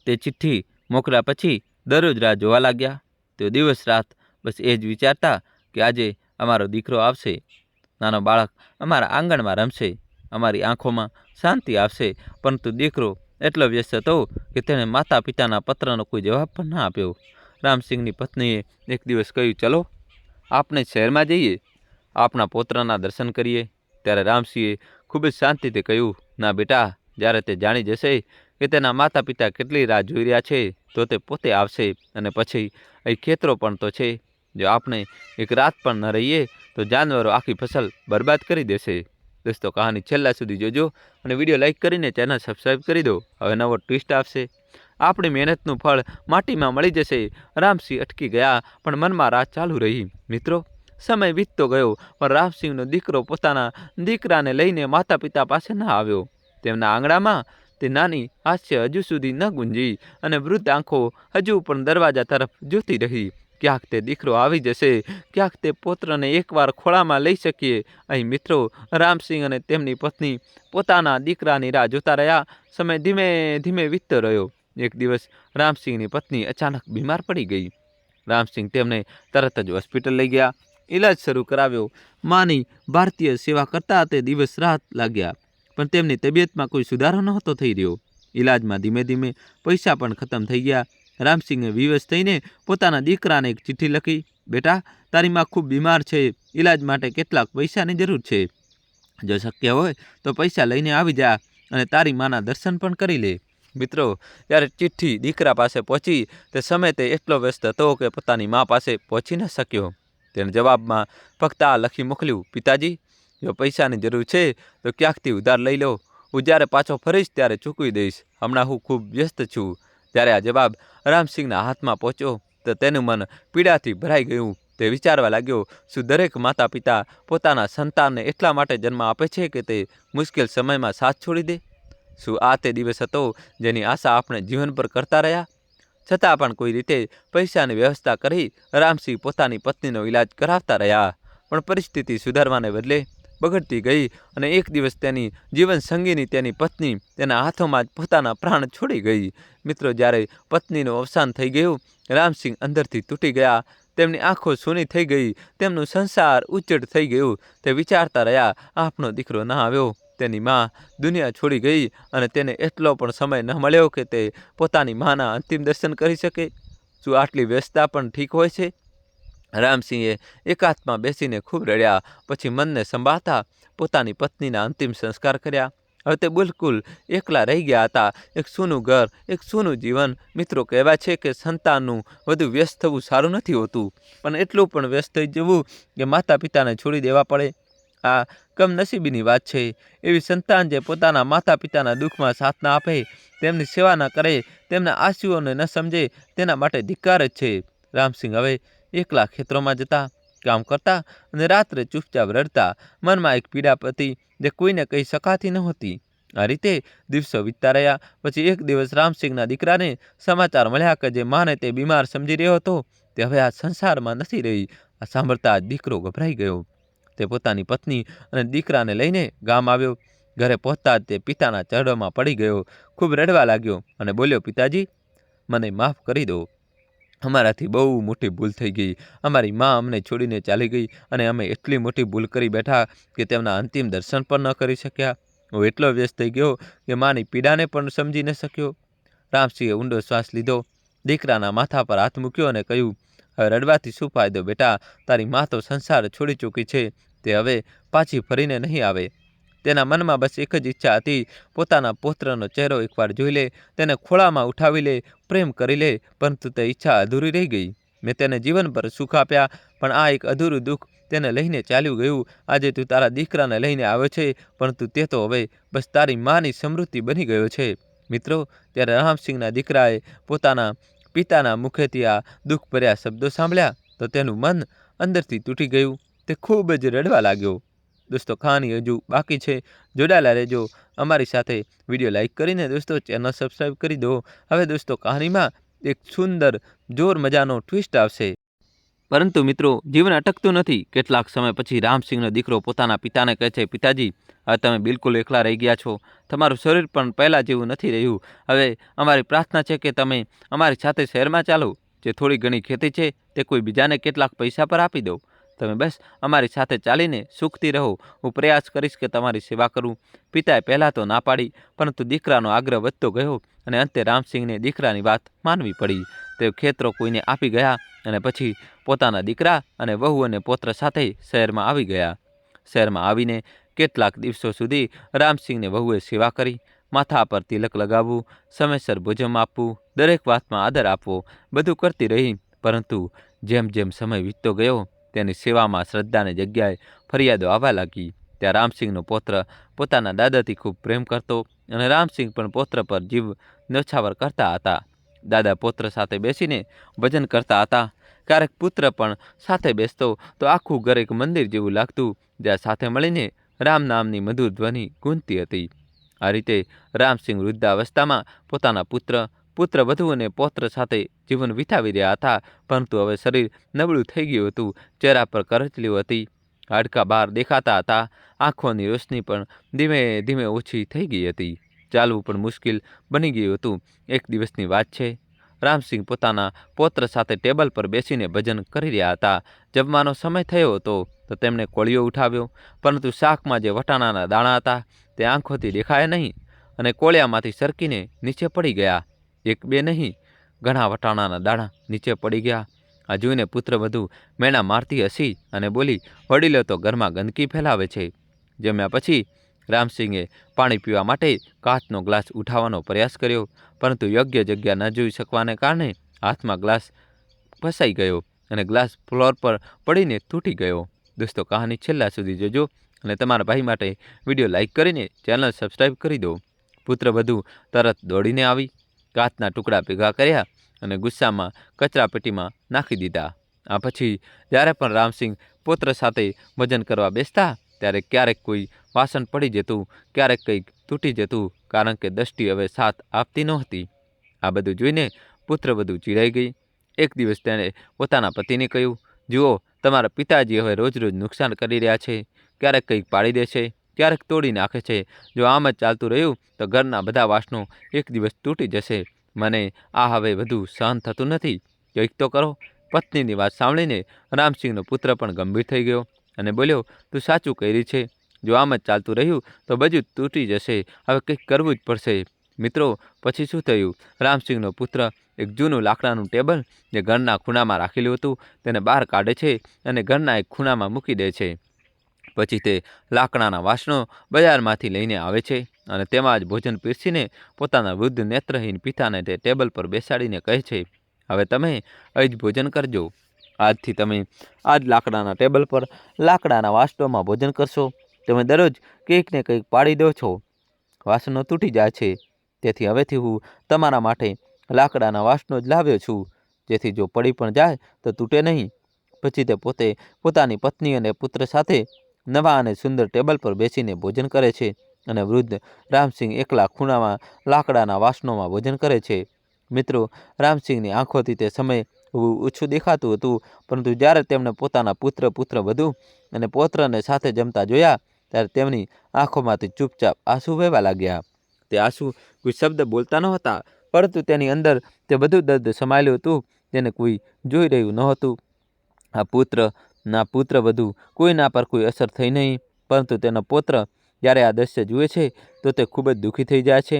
તે ચિઠ્ઠી મોકલ્યા પછી દરરોજ રાહ જોવા લાગ્યા. તેઓ દિવસ રાત બસ એ જ વિચારતા કે આજે અમારો દીકરો આવશે, નાનો બાળક અમારા આંગણમાં રમશે, અમારી આંખોમાં શાંતિ આવશે. પરંતુ દીકરો એટલો વ્યસ્ત હતો કે તેણે માતા પિતાના પત્રનો કોઈ જવાબ પણ ના આપ્યો. રામસિંહની પત્નીએ એક દિવસ કહ્યું, ચલો આપણે શહેરમાં જઈએ, આપણા પૌત્રના દર્શન કરીએ. ત્યારે રામસિંહે ખૂબ જ શાંતિથી કહ્યું, ના બેટા, જ્યારે તે જાણી જશે કે તેના માતા પિતા કેટલી રાહ જોઈ રહ્યા છે તો તે પોતે આવશે. અને પછી અહીં ખેતરો પણ તો છે. જો આપણે એક રાત પણ ન રહીએ તો જાનવરો આખી ફસલ બરબાદ કરી દેશે. દોસ્તો, કહાની છેલ્લા સુધી જોજો અને વિડીયો લાઈક કરીને ચેનલ સબસ્ક્રાઈબ કરી દો. હવે નવો ટ્વિસ્ટ આવશે. આપણી મહેનતનું ફળ માટીમાં મળી જશે. રામસિંહ અટકી ગયા, પણ મનમાં રાત ચાલુ રહી. મિત્રો, સમય વીતતો ગયો, પણ રામસિંહનો દીકરો પોતાના દીકરાને લઈને માતા પિતા પાસે ન આવ્યો. તેમના આંગણામાં તે નાની હાસ્ય હજુ સુધી ન ગુંજી અને વૃદ્ધ આંખો હજુ પણ દરવાજા તરફ જોતી રહી. ક્યાંક તે દીકરો આવી જશે, ક્યાંક તે પુત્રને એકવાર ખોળામાં લઈ શકીએ. અહીં મિત્રો, રામસિંહ અને તેમની પત્ની પોતાના દીકરાની રાહ જોતા રહ્યા. સમય ધીમે ધીમે વીતતો રહ્યો. એક દિવસ રામસિંહની પત્ની અચાનક બીમાર પડી ગઈ. રામસિંહ તેમને તરત જ હોસ્પિટલ લઈ ગયા, ઈલાજ શરૂ કરાવ્યો. માની ભારતીય સેવા કરતા તે દિવસ રાત લાગ્યા, પણ તેમની તબિયતમાં કોઈ સુધારો નહોતો થઈ રહ્યો. ઈલાજમાં ધીમે ધીમે પૈસા પણ ખતમ થઈ ગયા. રામસિંહે વિવશ થઈને પોતાના દીકરાને એક ચિઠ્ઠી લખી, બેટા, તારી માં ખૂબ બીમાર છે, ઈલાજ માટે કેટલાક પૈસાની જરૂર છે. જો શક્ય હોય તો પૈસા લઈને આવી જા અને તારી માના દર્શન પણ કરી લે. મિત્રો, જ્યારે ચિઠ્ઠી દીકરા પાસે પહોંચી તે સમય તે એટલો વ્યસ્ત હતો કે પોતાની મા પાસે પહોંચી ન શક્યો. તેણે જવાબમાં ફક્ત આ લખી મોકલ્યું, પિતાજી, જો પૈસાની જરૂર છે તો ક્યાંકથી ઉધાર લઈ લો. હું જ્યારે પાછો ફરીશ ત્યારે ચૂકવી દઈશ. હમણાં હું ખૂબ વ્યસ્ત છું. જ્યારે આ જવાબ રામસિંહના હાથમાં પહોંચ્યો તો તેનું મન પીડાથી ભરાઈ ગયું. તે વિચારવા લાગ્યો, શું દરેક માતા પિતા પોતાના સંતાનને એટલા માટે જન્મ આપે છે કે તે મુશ્કેલ સમયમાં સાથ છોડી દે? શું આ તે દિવસ હતો જેની આશા આપણે જીવનભર કરતા રહ્યા? છતાં પણ કોઈ રીતે પૈસાની વ્યવસ્થા કરી રામસિંહ પોતાની પત્નીનો ઈલાજ કરાવતા રહ્યા. પણ પરિસ્થિતિ સુધારવાને બદલે બગડતી ગઈ અને એક દિવસ તેની જીવન સંગીની તેની પત્ની તેના હાથોમાં જ પોતાના પ્રાણ છોડી ગઈ. મિત્રો, જ્યારે પત્નીનું અવસાન થઈ ગયું, રામસિંહ અંદરથી તૂટી ગયા. તેમની આંખો સૂની થઈ ગઈ, તેમનું સંસાર ઉજ્જડ થઈ ગયું. તે વિચારતા રહ્યા, આપણો દીકરો ના આવ્યો, તેની માં દુનિયા છોડી ગઈ અને તેને એટલો પણ સમય ન મળ્યો કે તે પોતાની માના અંતિમ દર્શન કરી શકે. શું આટલી વ્યસ્તતા પણ ઠીક હોય છે? રામસિંહે એકાંતમાં બેસીને ખૂબ રડ્યા. પછી મનને સંભાળતા પોતાની પત્નીના અંતિમ સંસ્કાર કર્યા. હવે તે બિલકુલ એકલા રહી ગયા હતા. એક સૂનું ઘર, એક સૂનું જીવન. મિત્રો, કહેવાય છે કે સંતાનનું વધુ વ્યસ્ત થવું સારું નથી હોતું, પણ એટલું પણ વ્યસ્ત થઈ જવું કે માતા પિતાને છોડી દેવા પડે, આ કમનસીબીની વાત છે. એવી સંતાન જે પોતાના માતા પિતાના દુઃખમાં સાથ ના આપે, તેમની સેવા ન કરે, તેમના આંસુઓને ન સમજે, તેના માટે ધિક્કાર જ છે. રામસિંહ હવે એકલા ખેતરોમાં જતા, કામ કરતા અને રાત્રે ચૂપચાપ રડતા. મનમાં એક પીડા હતી જે કોઈને કહી શકાતી નહોતી. આ રીતે દિવસો વીતતા રહ્યા. પછી એક દિવસ રામસિંહના દીકરાને સમાચાર મળ્યા કે જે માને તે બીમાર સમજી રહ્યો હતો તે હવે આ સંસારમાં નથી રહી. આ સાંભળતા જ દીકરો ગભરાઈ ગયો. તે પોતાની પત્ની અને દીકરાને લઈને ગામ આવ્યો. ઘરે પહોંચતા જ તે પિતાના ચરણોમાં પડી ગયો, ખૂબ રડવા લાગ્યો અને બોલ્યો, પિતાજી, મને માફ કરી દો. અમારાથી બહુ મોટી ભૂલ થઈ ગઈ. અમારી માં અમને છોડીને ચાલી ગઈ અને અમે એટલી મોટી ભૂલ કરી બેઠા કે તેમના અંતિમ દર્શન પણ ન કરી શક્યા. હું એટલો વ્યસ્ત થઈ ગયો કે માની પીડાને પણ સમજી ન શક્યો. રામસિંહે ઊંડો શ્વાસ લીધો, દીકરાના માથા પર હાથ મૂક્યો અને કહ્યું, હવે રડવાથી શું ફાયદો બેટા? તારી માં તો સંસાર છોડી ચૂકી છે. તે હવે પાછી ફરીને નહીં આવે. તેના મનમાં બસ એક જ ઈચ્છા હતી, પોતાના પુત્રનો ચહેરો એકવાર જોઈ લે, તેને ખોળામાં ઉઠાવી લે, પ્રેમ કરી લે. પરંતુ તે ઈચ્છા અધૂરી રહી ગઈ. મેં તેને જીવનભર સુખ આપ્યા, પણ આ એક અધૂરું દુઃખ તેને લઈને ચાલ્યું ગયું. આજે તું તારા દીકરાને લઈને આવ્યો છે, પરંતુ તે તો હવે બસ તારી માની સમૃદ્ધિ બની ગયો છે. મિત્રો, ત્યારે રામસિંહના દીકરાએ પોતાના પિતાના મુખેથી આ દુઃખભર્યા શબ્દો સાંભળ્યા તો તેનું મન અંદરથી તૂટી ગયું. તે ખૂબ જ રડવા લાગ્યો. દોસ્તો, કહાની હજુ બાકી છે, જોડાયેલા રહેજો અમારી સાથે. વિડીયો લાઈક કરીને દોસ્તો ચેનલ સબસ્ક્રાઈબ કરી દો. હવે દોસ્તો, કહાનીમાં એક સુંદર જોર મજાનો ટ્વિસ્ટ આવશે. પરંતુ મિત્રો, જીવન અટકતું નથી. કેટલાક સમય પછી રામસિંહનો દીકરો પોતાના પિતાને કહે છે, પિતાજી, હવે તમે બિલકુલ એકલા રહી ગયા છો. તમારું શરીર પણ પહેલાં જેવું નથી રહ્યું. હવે અમારી પ્રાર્થના છે કે તમે અમારી સાથે શહેરમાં ચાલો. જે થોડી ઘણી ખેતી છે તે કોઈ બીજાને કેટલાક પૈસા પર આપી દો. તમે બસ અમારી સાથે ચાલીને સુખથી રહો. હું પ્રયાસ કરીશ કે તમારી સેવા કરું. પિતાએ પહેલાં તો ના પાડી, પરંતુ દીકરાનો આગ્રહ વધતો ગયો અને અંતે રામસિંહને દીકરાની વાત માનવી પડી. તેઓ ખેતરો કોઈને આપી ગયા અને પછી પોતાના દીકરા અને વહુ અને પૌત્ર સાથે શહેરમાં આવી ગયા. શહેરમાં આવીને કેટલાક દિવસો સુધી રામસિંહને વહુએ સેવા કરી. માથા પર તિલક લગાવવું, સમયસર ભોજન આપવું, દરેક વાતમાં આદર આપવો, બધું કરતી રહી. પરંતુ જેમ જેમ સમય વીતતો ગયો, તેની સેવામાં શ્રદ્ધાની જગ્યાએ ફરિયાદો આવવા લાગી. ત્યાં રામસિંહનો પૌત્ર પોતાના દાદાથી ખૂબ પ્રેમ કરતો અને રામસિંહ પણ પૌત્ર પર જીવ ન્યોછાવર કરતા હતા. દાદા પૌત્ર સાથે બેસીને ભજન કરતા હતા. ક્યારેક પુત્ર પણ સાથે બેસતો તો આખું ઘર એક મંદિર જેવું લાગતું, જ્યાં સાથે મળીને રામ નામની મધુર ધ્વનિ ગૂંજતી હતી. આ રીતે રામસિંહ વૃદ્ધાવસ્થામાં પોતાના પુત્રવધુ અને પૌત્ર સાથે જીવન વિતાવી રહ્યા હતા. પરંતુ હવે શરીર નબળું થઈ ગયું હતું. ચહેરા પર કરચલીઓ હતી, હાડકાં બહાર દેખાતા હતા. આંખોની રોશની પણ ધીમે ધીમે ઓછી થઈ ગઈ હતી. ચાલવું પણ મુશ્કેલ બની ગયું હતું. એક દિવસની વાત છે, રામસિંહ પોતાના પૌત્ર સાથે ટેબલ પર બેસીને ભજન કરી રહ્યા હતા. જમવાનો સમય થયો હતો તો તેમણે કોળિયો ઉઠાવ્યો, પરંતુ શાકમાં જે વટાણાના દાણા હતા તે આંખોથી દેખાયા નહીં અને કોળિયામાંથી સરકીને નીચે પડી ગયા. એક બે નહીં, ઘણા વટાણાના દાણા નીચે પડી ગયા. આ જોઈને પુત્રવધુ મેણા મારતી હસી અને બોલી, વડીલો તો ઘરમાં ગંદકી ફેલાવે છે. જમ્યા પછી રામસિંહે પાણી પીવા માટે કાચનો ગ્લાસ ઉઠાવવાનો પ્રયાસ કર્યો, પરંતુ યોગ્ય જગ્યા ન જોઈ શકવાને કારણે હાથમાં ગ્લાસ ફસાઈ ગયો અને ગ્લાસ ફ્લોર પર પડીને તૂટી ગયો. દોસ્તો, કહાની છેલ્લા સુધી જોજો અને તમારા ભાઈ માટે વિડીયો લાઈક કરીને ચેનલ સબસ્ક્રાઈબ કરી દો. પુત્રવધુ તરત દોડીને આવી, કાચના ટુકડા ભેગા કર્યા અને ગુસ્સામાં કચરાપેટીમાં નાખી દીધા. આ પછી જ્યારે પણ રામસિંહ પુત્ર સાથે ભજન કરવા બેસતા, ત્યારે ક્યારેક કોઈ વાસણ પડી જતું, ક્યારેક કંઈક તૂટી જતું, કારણ કે દ્રષ્ટિ હવે સાથ આપતી નહોતી. આ બધું જોઈને પુત્રવધુ ચીડાઈ ગઈ. એક દિવસ તેણે પોતાના પતિને કહ્યું, જુઓ, તમારા પિતાજી હવે રોજ રોજ નુકસાન કરી રહ્યા છે. ક્યારેક કંઈક પાડી દે છે, ક્યારેક તોડી નાખે છે. જો આમ જ ચાલતું રહ્યું તો ઘરના બધા વાસણો એક દિવસ તૂટી જશે. મને આ હવે વધુ સહન થતું નથી. કંઈક તો કરો. પત્નીની વાત સાંભળીને રામસિંહનો પુત્ર પણ ગંભીર થઈ ગયો અને બોલ્યો, તું સાચું કહી રહી છે. જો આમ જ ચાલતું રહ્યું તો બધું તૂટી જશે. હવે કંઈક કરવું જ પડશે. મિત્રો, પછી શું થયું? રામસિંહનો પુત્ર એક જૂનું લાકડાનું ટેબલ જે ઘરના ખૂણામાં રાખેલું હતું તેને બહાર કાઢે છે અને ઘરના એક ખૂણામાં મૂકી દે છે. પછી તે લાકડાના વાસણો બજારમાંથી લઈને આવે છે અને તેમાં જ ભોજન પીરસીને પોતાના વૃદ્ધ નેત્રહીન પિતાને તે ટેબલ પર બેસાડીને કહે છે, હવે તમે અહીં જ ભોજન કરજો. આજથી તમે આ જ લાકડાના ટેબલ પર લાકડાના વાસણોમાં ભોજન કરશો. તમે દરરોજ કંઈક ને કંઈક પાડી દો છો. વાસણો તૂટી જાય છે. તેથી હવેથી હું તમારા માટે લાકડાના વાસણો જ લાવ્યો છું, જેથી જો પડી પણ જાય તો તૂટે નહીં. પછી તે પોતે પોતાની પત્ની અને પુત્ર સાથે નવા અને સુંદર ટેબલ પર બેસીને ભોજન કરે છે અને વૃદ્ધ રામસિંહ એકલા ખૂણામાં લાકડાના વાસણોમાં ભોજન કરે છે. મિત્રો, રામસિંહની આંખોથી તે સમય ઓછું દેખાતું હતું, પરંતુ જ્યારે તેમણે પોતાના પુત્રવધુ અને પૌત્રને સાથે જમતા જોયા, ત્યારે તેમની આંખોમાંથી ચૂપચાપ આંસુ વહેવા લાગ્યા. તે આંસુ કોઈ શબ્દ બોલતા નહોતા, પરંતુ તેની અંદર તે બધું દર્દ સમાયેલું હતું જેને કોઈ જોઈ રહ્યું નહોતું. આ પુત્રવધુ કોઈના પર કોઈ અસર થઈ નહીં, પરંતુ તેનો પૌત્ર જ્યારે આ દ્રશ્ય જુએ છે તો તે ખૂબ જ દુઃખી થઈ જાય છે.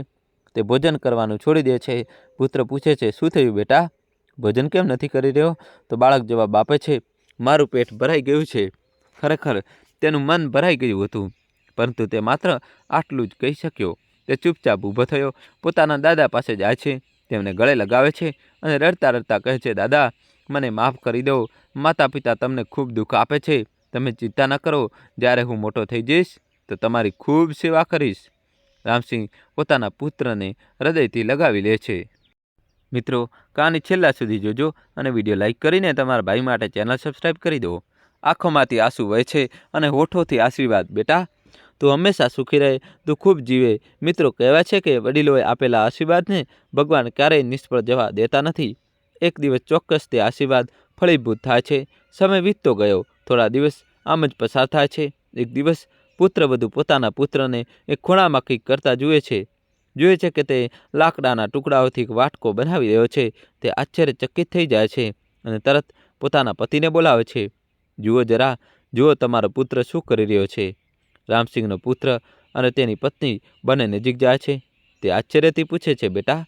તે ભોજન કરવાનું છોડી દે છે. પુત્ર પૂછે છે, શું થયું બેટા? ભોજન કેમ નથી કરી રહ્યો? તો બાળક જવાબ આપે છે, મારું પેટ ભરાઈ ગયું છે. ખરેખર તેનું મન ભરાઈ ગયું હતું, પરંતુ તે માત્ર આટલું જ કહી શક્યો. તે ચૂપચાપ ઊભો થયો, પોતાના દાદા પાસે જાય છે, તેમને ગળે લગાવે છે અને રડતા રડતા કહે છે, દાદા, મને માફ કરી દો. માતા પિતા તમને ખૂબ દુઃખ આપે છે. તમે ચિંતા ન કરો. જ્યારે હું મોટો થઈ જઈશ તો તમારી ખૂબ સેવા કરીશ. રામસિંહ પોતાના પુત્રને હૃદયથી લગાવી લે છે. મિત્રો, કહાની છેલ્લા સુધી જોજો અને વિડીયો લાઇક કરીને તમારા ભાઈ માટે ચેનલ સબસ્ક્રાઈબ કરી દો. આંખોમાંથી આંસુ વહે છે અને હોઠોથી આશીર્વાદ. બેટા, તું હંમેશા સુખી રહે, તું ખૂબ જીવે. મિત્રો, કહેવાય છે કે વડીલોએ આપેલા આશીર્વાદને ભગવાન ક્યારેય નિષ્ફળ જવા દેતા નથી. એક દિવસ ચોક્કસ તે આશીર્વાદ ફળીભૂત થાય છે. સમય વીતતો ગયો. થોડા દિવસ આમ જ પસાર થાય છે. એક દિવસ પુત્રવધુ પોતાના પુત્રને એક ખૂણામાં કંઈક કરતા જુએ છે કે તે લાકડાના ટુકડાઓથી એક વાટકો બનાવી રહ્યો છે. તે આશ્ચર્યચકિત થઈ જાય છે અને તરત પોતાના પતિને બોલાવે છે. જુઓ જરા, જુઓ તમારો પુત્ર શું કરી રહ્યો છે. રામસિંહનો પુત્ર અને તેની પત્ની બંને નજીક જાય છે. તે આશ્ચર્યથી પૂછે છે, બેટા,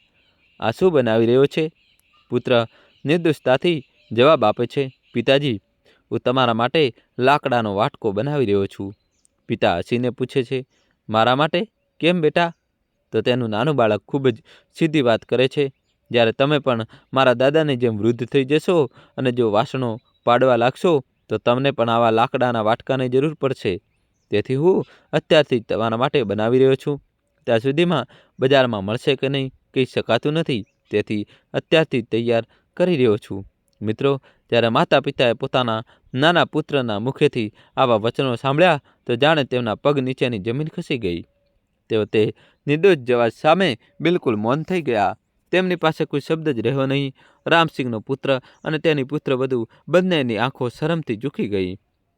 આ શું બનાવી રહ્યો છે? પુત્ર નિર્દોષતાથી જવાબ આપે છે, પિતાજી, હું તમારા માટે લાકડાનો વાટકો બનાવી રહ્યો છું. પિતા હસીને પૂછે છે, મારા માટે? કેમ બેટા? તો તેનું નાનું બાળક ખૂબ જ સીધી વાત કરે છે, જ્યારે તમે પણ મારા દાદાની જેમ વૃદ્ધ થઈ જશો અને જો વાસણો પાડવા લાગશો તો તમને પણ આવા લાકડાના વાટકાની જરૂર પડશે. તેથી હું અત્યારથી જ તમારા માટે બનાવી રહ્યો છું. ત્યાં સુધીમાં બજારમાં મળશે કે નહીં કહી શકાતું નથી. તેથી અત્યારથી જ તૈયાર કરી રહ્યો છું. મિત્રો, જ્યારે માતા પિતાએ પોતાના નાના પુત્રના મુખેથી આવા વચનો સાંભળ્યા તો જાણે તેમના પગ નીચેની જમીન ખસી ગઈ. તેઓ તે નિર્દોષ જવાજ સામે બિલકુલ મૌન થઈ ગયા. તેમની પાસે કોઈ શબ્દ જ રહ્યો નહીં. રામસિંહનો પુત્ર અને તેની પુત્રવધુ બંનેની આંખો શરમથી ઝૂકી ગઈ.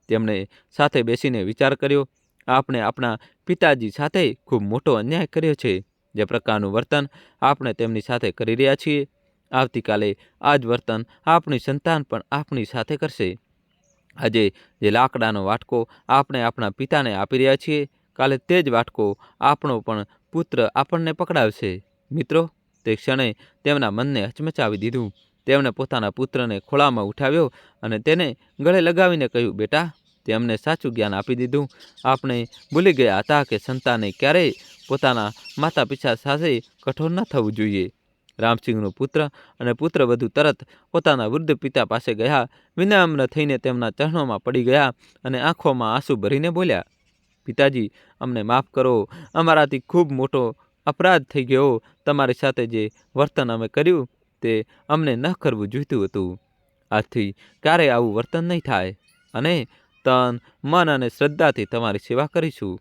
તેમણે સાથે બેસીને વિચાર કર્યો, આપણે આપણા પિતાજી સાથે ખૂબ મોટો અન્યાય કર્યો છે. જે પ્રકારનું વર્તન આપણે તેમની સાથે કરી રહ્યા છીએ, આવતીકાલે આ જ વર્તન આપણી સંતાન પણ આપણી સાથે કરશે. આજે જે લાકડાનો વાટકો આપણે આપણા પિતાને આપી રહ્યા છીએ, કાલે તે જ વાટકો આપણો પણ પુત્ર આપણને પકડાવશે. મિત્રો, તે ક્ષણે તેમના મનને હચમચાવી દીધું. તેમણે પોતાના પુત્રને ખોળામાં ઉઠાવ્યો અને તેને ગળે લગાવીને કહ્યું, બેટા, તે અમને સાચું જ્ઞાન આપી દીધું. આપણે ભૂલી ગયા હતા કે સંતાને ક્યારેય પોતાના માતા પિતા સાથે કઠોર ન થવું જોઈએ. રામસિંહનો પુત્ર અને પુત્રવધુ તરત પોતાના વૃદ્ધ પિતા પાસે ગયા. વિનમ્ર થઈને તેમના ચરણોમાં પડી ગયા અને આંખોમાં આંસુ ભરીને બોલ્યા, પિતાજી, અમને માફ કરો. અમારાથી ખૂબ મોટો અપરાધ થઈ ગયો. તમારી સાથે જે વર્તન અમે કર્યું તે અમને ન કરવું જોઈતું હતું. આજથી ક્યારેય આવું વર્તન નહીં થાય અને તન, મન અને શ્રદ્ધાથી તમારી સેવા કરીશું.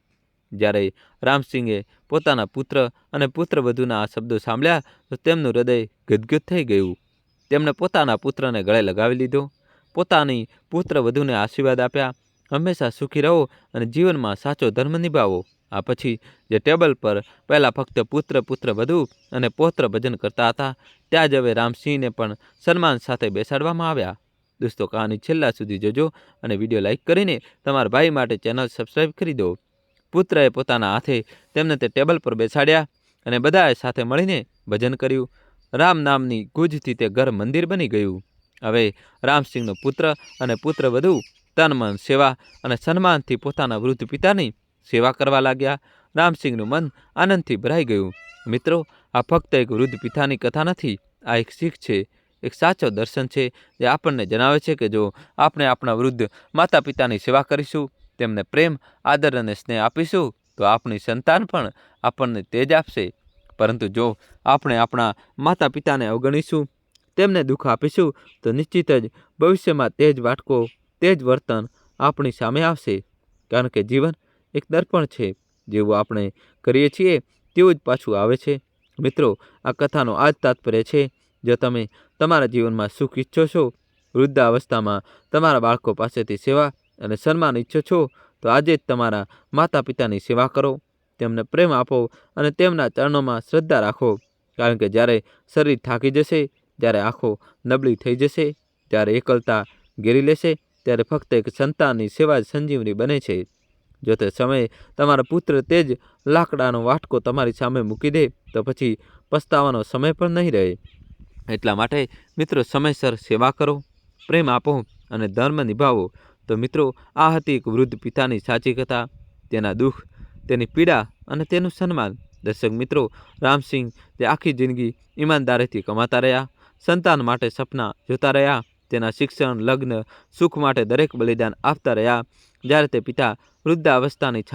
જ્યારે રામસિંહે પોતાના પુત્ર અને પુત્રવધુના આ શબ્દો સાંભળ્યા તો તેમનું હૃદય ગદગદ થઈ ગયું. તેમણે પોતાના પુત્રને ગળે લગાવી લીધો, પોતાની પુત્રવધુને આશીર્વાદ આપ્યા, હંમેશા સુખી રહો અને જીવનમાં સાચો ધર્મ નિભાવો. આ પછી જે ટેબલ પર પહેલાં ફક્ત પુત્રવધુ અને પૌત્ર ભજન કરતા હતા, ત્યાં જ હવે રામસિંહને પણ સન્માન સાથે બેસાડવામાં આવ્યા. દોસ્તો, કહાની છેલ્લા સુધી જોજો અને વિડીયો લાઇક કરીને તમારા ભાઈ માટે ચેનલ સબસ્ક્રાઈબ કરી દો. પુત્રએ પોતાના હાથે તેમને તે ટેબલ પર બેસાડ્યા અને બધાએ સાથે મળીને ભજન કર્યું. રામ નામની ગુંજથી તે ઘર મંદિર બની ગયું. હવે રામસિંહનો પુત્ર અને પુત્રવધુ તન, મન, સેવા અને સન્માનથી પોતાના વૃદ્ધ પિતાની સેવા કરવા લાગ્યા. રામસિંહનું મન આનંદથી ભરાઈ ગયું. મિત્રો, આ ફક્ત એક વૃદ્ધ પિતાની કથા નથી, આ એક શીખ છે, એક સાચો દર્શન છે જે આપણને જણાવે છે કે જો આપણે આપણા વૃદ્ધ માતા પિતાની સેવા કરીશું, તેમને પ્રેમ, આદર અને સ્નેહ આપીશું તો આપણી સંતાન પણ આપણને તે જ આપશે. પરંતુ જો આપણે આપણા માતા પિતાને અવગણીશું, તેમને દુઃખ આપીશું તો નિશ્ચિત જ ભવિષ્યમાં તે જ વાટકો, તે જ વર્તન આપણી સામે આવશે. કારણ કે જીવન એક દર્પણ છે. જેવું આપણે કરીએ છીએ તેવું જ પાછું આવે છે. મિત્રો, આ કથાનો આ જ તાત્પર્ય છે. જો તમે તમારા જીવનમાં સુખ ઈચ્છો છો, વૃદ્ધાવસ્થામાં તમારા બાળકો પાસેથી સેવા અને સન્માન ઈચ્છો છો, તો આજે જ તમારા માતા પિતાની સેવા કરો, તેમને પ્રેમ આપો અને તેમના ચરણોમાં શ્રદ્ધા રાખો. કારણ કે જ્યારે શરીર થાકી જશે, જ્યારે આંખો નબળી થઈ જશે, જ્યારે એકલતા ઘેરી લેશે, ત્યારે ફક્ત એક સંતાનની સેવા જ સંજીવની બને છે. જો તે સમયે તમારા પુત્ર તે જ લાકડાનો વાટકો તમારી સામે મૂકી દે તો પછી પસ્તાવાનો સમય પણ નહીં રહે. એટલા માટે મિત્રો, સમયસર સેવા કરો, પ્રેમ આપો અને ધર્મ નિભાવો. તો મિત્રો, આ હતી એક વૃદ્ધ પિતાની સાચી કથા, તેના દુઃખ, તેની પીડા અને તેનું સન્માન. દર્શક મિત્રો, રામસિંહ જે આખી જિંદગી ઈમાનદારીથી કમાતા રહ્યા, સંતાન માટે સપના જોતા રહ્યા, તેના શિક્ષણ, લગ્ન, સુખ માટે દરેક બલિદાન આપતા રહ્યા. જ્યારે તે પિતા વૃદ્ધાવસ્થાની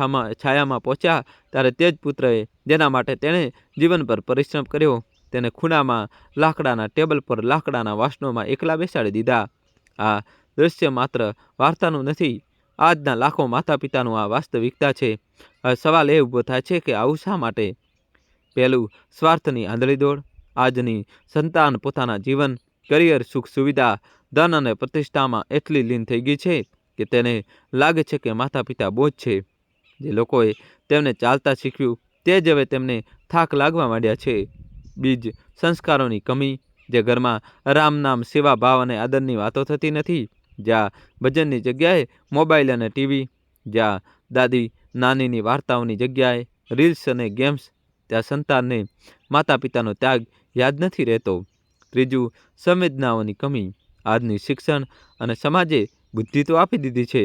છાયામાં પહોંચ્યા ત્યારે તે જ પુત્રએ જેના માટે તેણે જીવનભર પરિશ્રમ કર્યો તેને ખૂણામાં લાકડાના ટેબલ પર લાકડાના વાસણોમાં એકલા બેસાડી દીધા. આ દૃશ્ય માત્ર વાર્તાનું નથી, આજના લાખો માતા પિતાનું આ વાસ્તવિકતા છે. હવે સવાલ એ ઊભો થાય છે કે આવું શા માટે? પહેલું, સ્વાર્થની આંધળી દોડ. આજની સંતાન પોતાના જીવન, કરિયર, સુખ સુવિધા, ધન અને પ્રતિષ્ઠામાં એટલી લીન થઈ ગઈ છે કે તેને લાગે છે કે માતા પિતા બોજ છે. જે લોકોએ તેમને ચાલતા શીખ્યું તે જ હવે તેમને થાક લાગવા માંડ્યા છે. બીજ, સંસ્કારોની કમી. જે ઘરમાં રામ નામ, સેવા ભાવ અને આદરની વાતો થતી નથી, જ્યાં ભજનની જગ્યાએ મોબાઈલ અને ટીવી, જ્યાં દાદી નાનીની વાર્તાઓની જગ્યાએ રીલ્સ અને ગેમ્સ, ત્યાં સંતાનને માતા પિતાનો ત્યાગ યાદ નથી રહેતો. ત્રીજું, સંવેદનાઓની કમી. આજની શિક્ષણ અને સમાજે બુદ્ધિ તો આપી દીધી છે,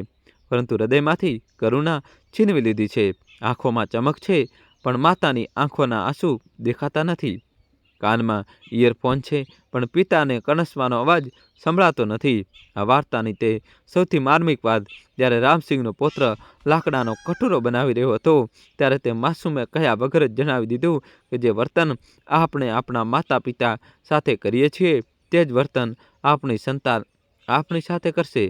પરંતુ હૃદયમાંથી કરુણા છીનવી લીધી છે. આંખોમાં ચમક છે, પણ માતાની આંખોના આંસુ દેખાતા નથી. કાનમાં ઇયરફોન છે, પણ પિતાને કણસવાનો અવાજ સંભળાતો નથી. આ વાર્તાની તે સૌથી માર્મિક વાત, જ્યારે રામસિંહનો પુત્ર લાકડાનો કટોરો બનાવી રહ્યો હતો ત્યારે તે માસૂમે કહ્યા વગર જ જણાવી દીધું કે જે વર્તન આપણે આપણા માતા પિતા સાથે કરીએ છીએ તે જ વર્તન આપણી સંતાન આપણી સાથે કરશે.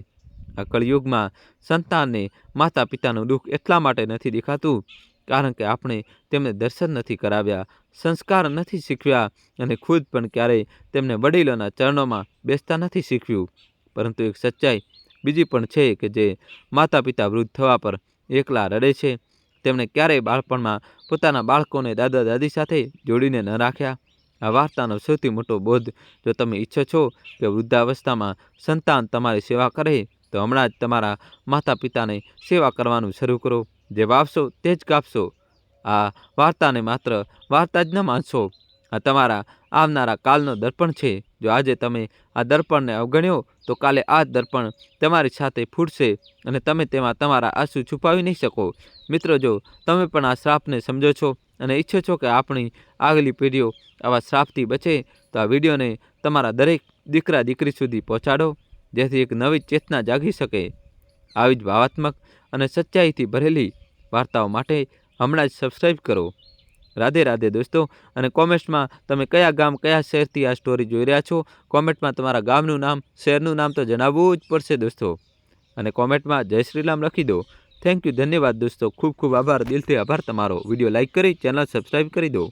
આ કળિયુગમાં સંતાનને માતા પિતાનું દુઃખ એટલા માટે નથી દેખાતું કારણ કે આપણે તેમને દર્શન નથી કરાવ્યા, સંસ્કાર નથી શીખવ્યા અને ખુદ પણ ક્યારેય તેમને વડીલોના ચરણોમાં બેસતા નથી શીખવ્યું. પરંતુ એક સચ્ચાઈ બીજી પણ છે કે જે માતા પિતા વૃદ્ધ થવા પર એકલા રડે છે, તેમણે ક્યારેય બાળપણમાં પોતાના બાળકોને દાદા દાદી સાથે જોડીને ન રાખ્યા. આ વાર્તાનો સૌથી મોટો બોધ, જો તમે ઈચ્છો છો કે વૃદ્ધાવસ્થામાં સંતાન તમારી સેવા કરે તો હમણાં જ તમારા માતા પિતાને સેવા કરવાનું શરૂ કરો. જે વાવશો તે જ કાપશો. આ વાર્તાને માત્ર વાર્તા જ ન માનશો, આ તમારા આવનારા કાલનો દર્પણ છે. જો આજે તમે આ દર્પણને અવગણ્યો તો કાલે આ જ દર્પણ તમારી સાથે ફૂટશે અને તમે તેમાં તમારા આંસુ છુપાવી નહીં શકો. મિત્રો, જો તમે પણ આ શ્રાપને સમજો છો અને ઈચ્છો છો કે આપણી આગલી પેઢીઓ આવા શ્રાપથી બચે તો આ વિડીયોને તમારા દરેક દીકરા દીકરી સુધી પહોંચાડો, જેથી એક નવી ચેતના જાગી શકે. આવી જ ભાવાત્મક અને સચ્ચાઈથી ભરેલી વાર્તાઓ માટે હમણાં જ સબસ્ક્રાઈબ કરો. રાધે રાધે દોસ્તો. અને કોમેન્ટ્સમાં તમે કયા ગામ, કયા શહેરથી આ સ્ટોરી જોઈ રહ્યા છો, કોમેન્ટમાં તમારા ગામનું નામ, શહેરનું નામ તો જણાવવું જ પડશે દોસ્તો. અને કોમેન્ટમાં જય શ્રી રામ લખી દો. થેન્ક યુ, ધન્યવાદ દોસ્તો. ખૂબ ખૂબ આભાર, દિલથી આભાર તમારો. વિડીયો લાઇક કરી ચેનલ સબસ્ક્રાઈબ કરી દો.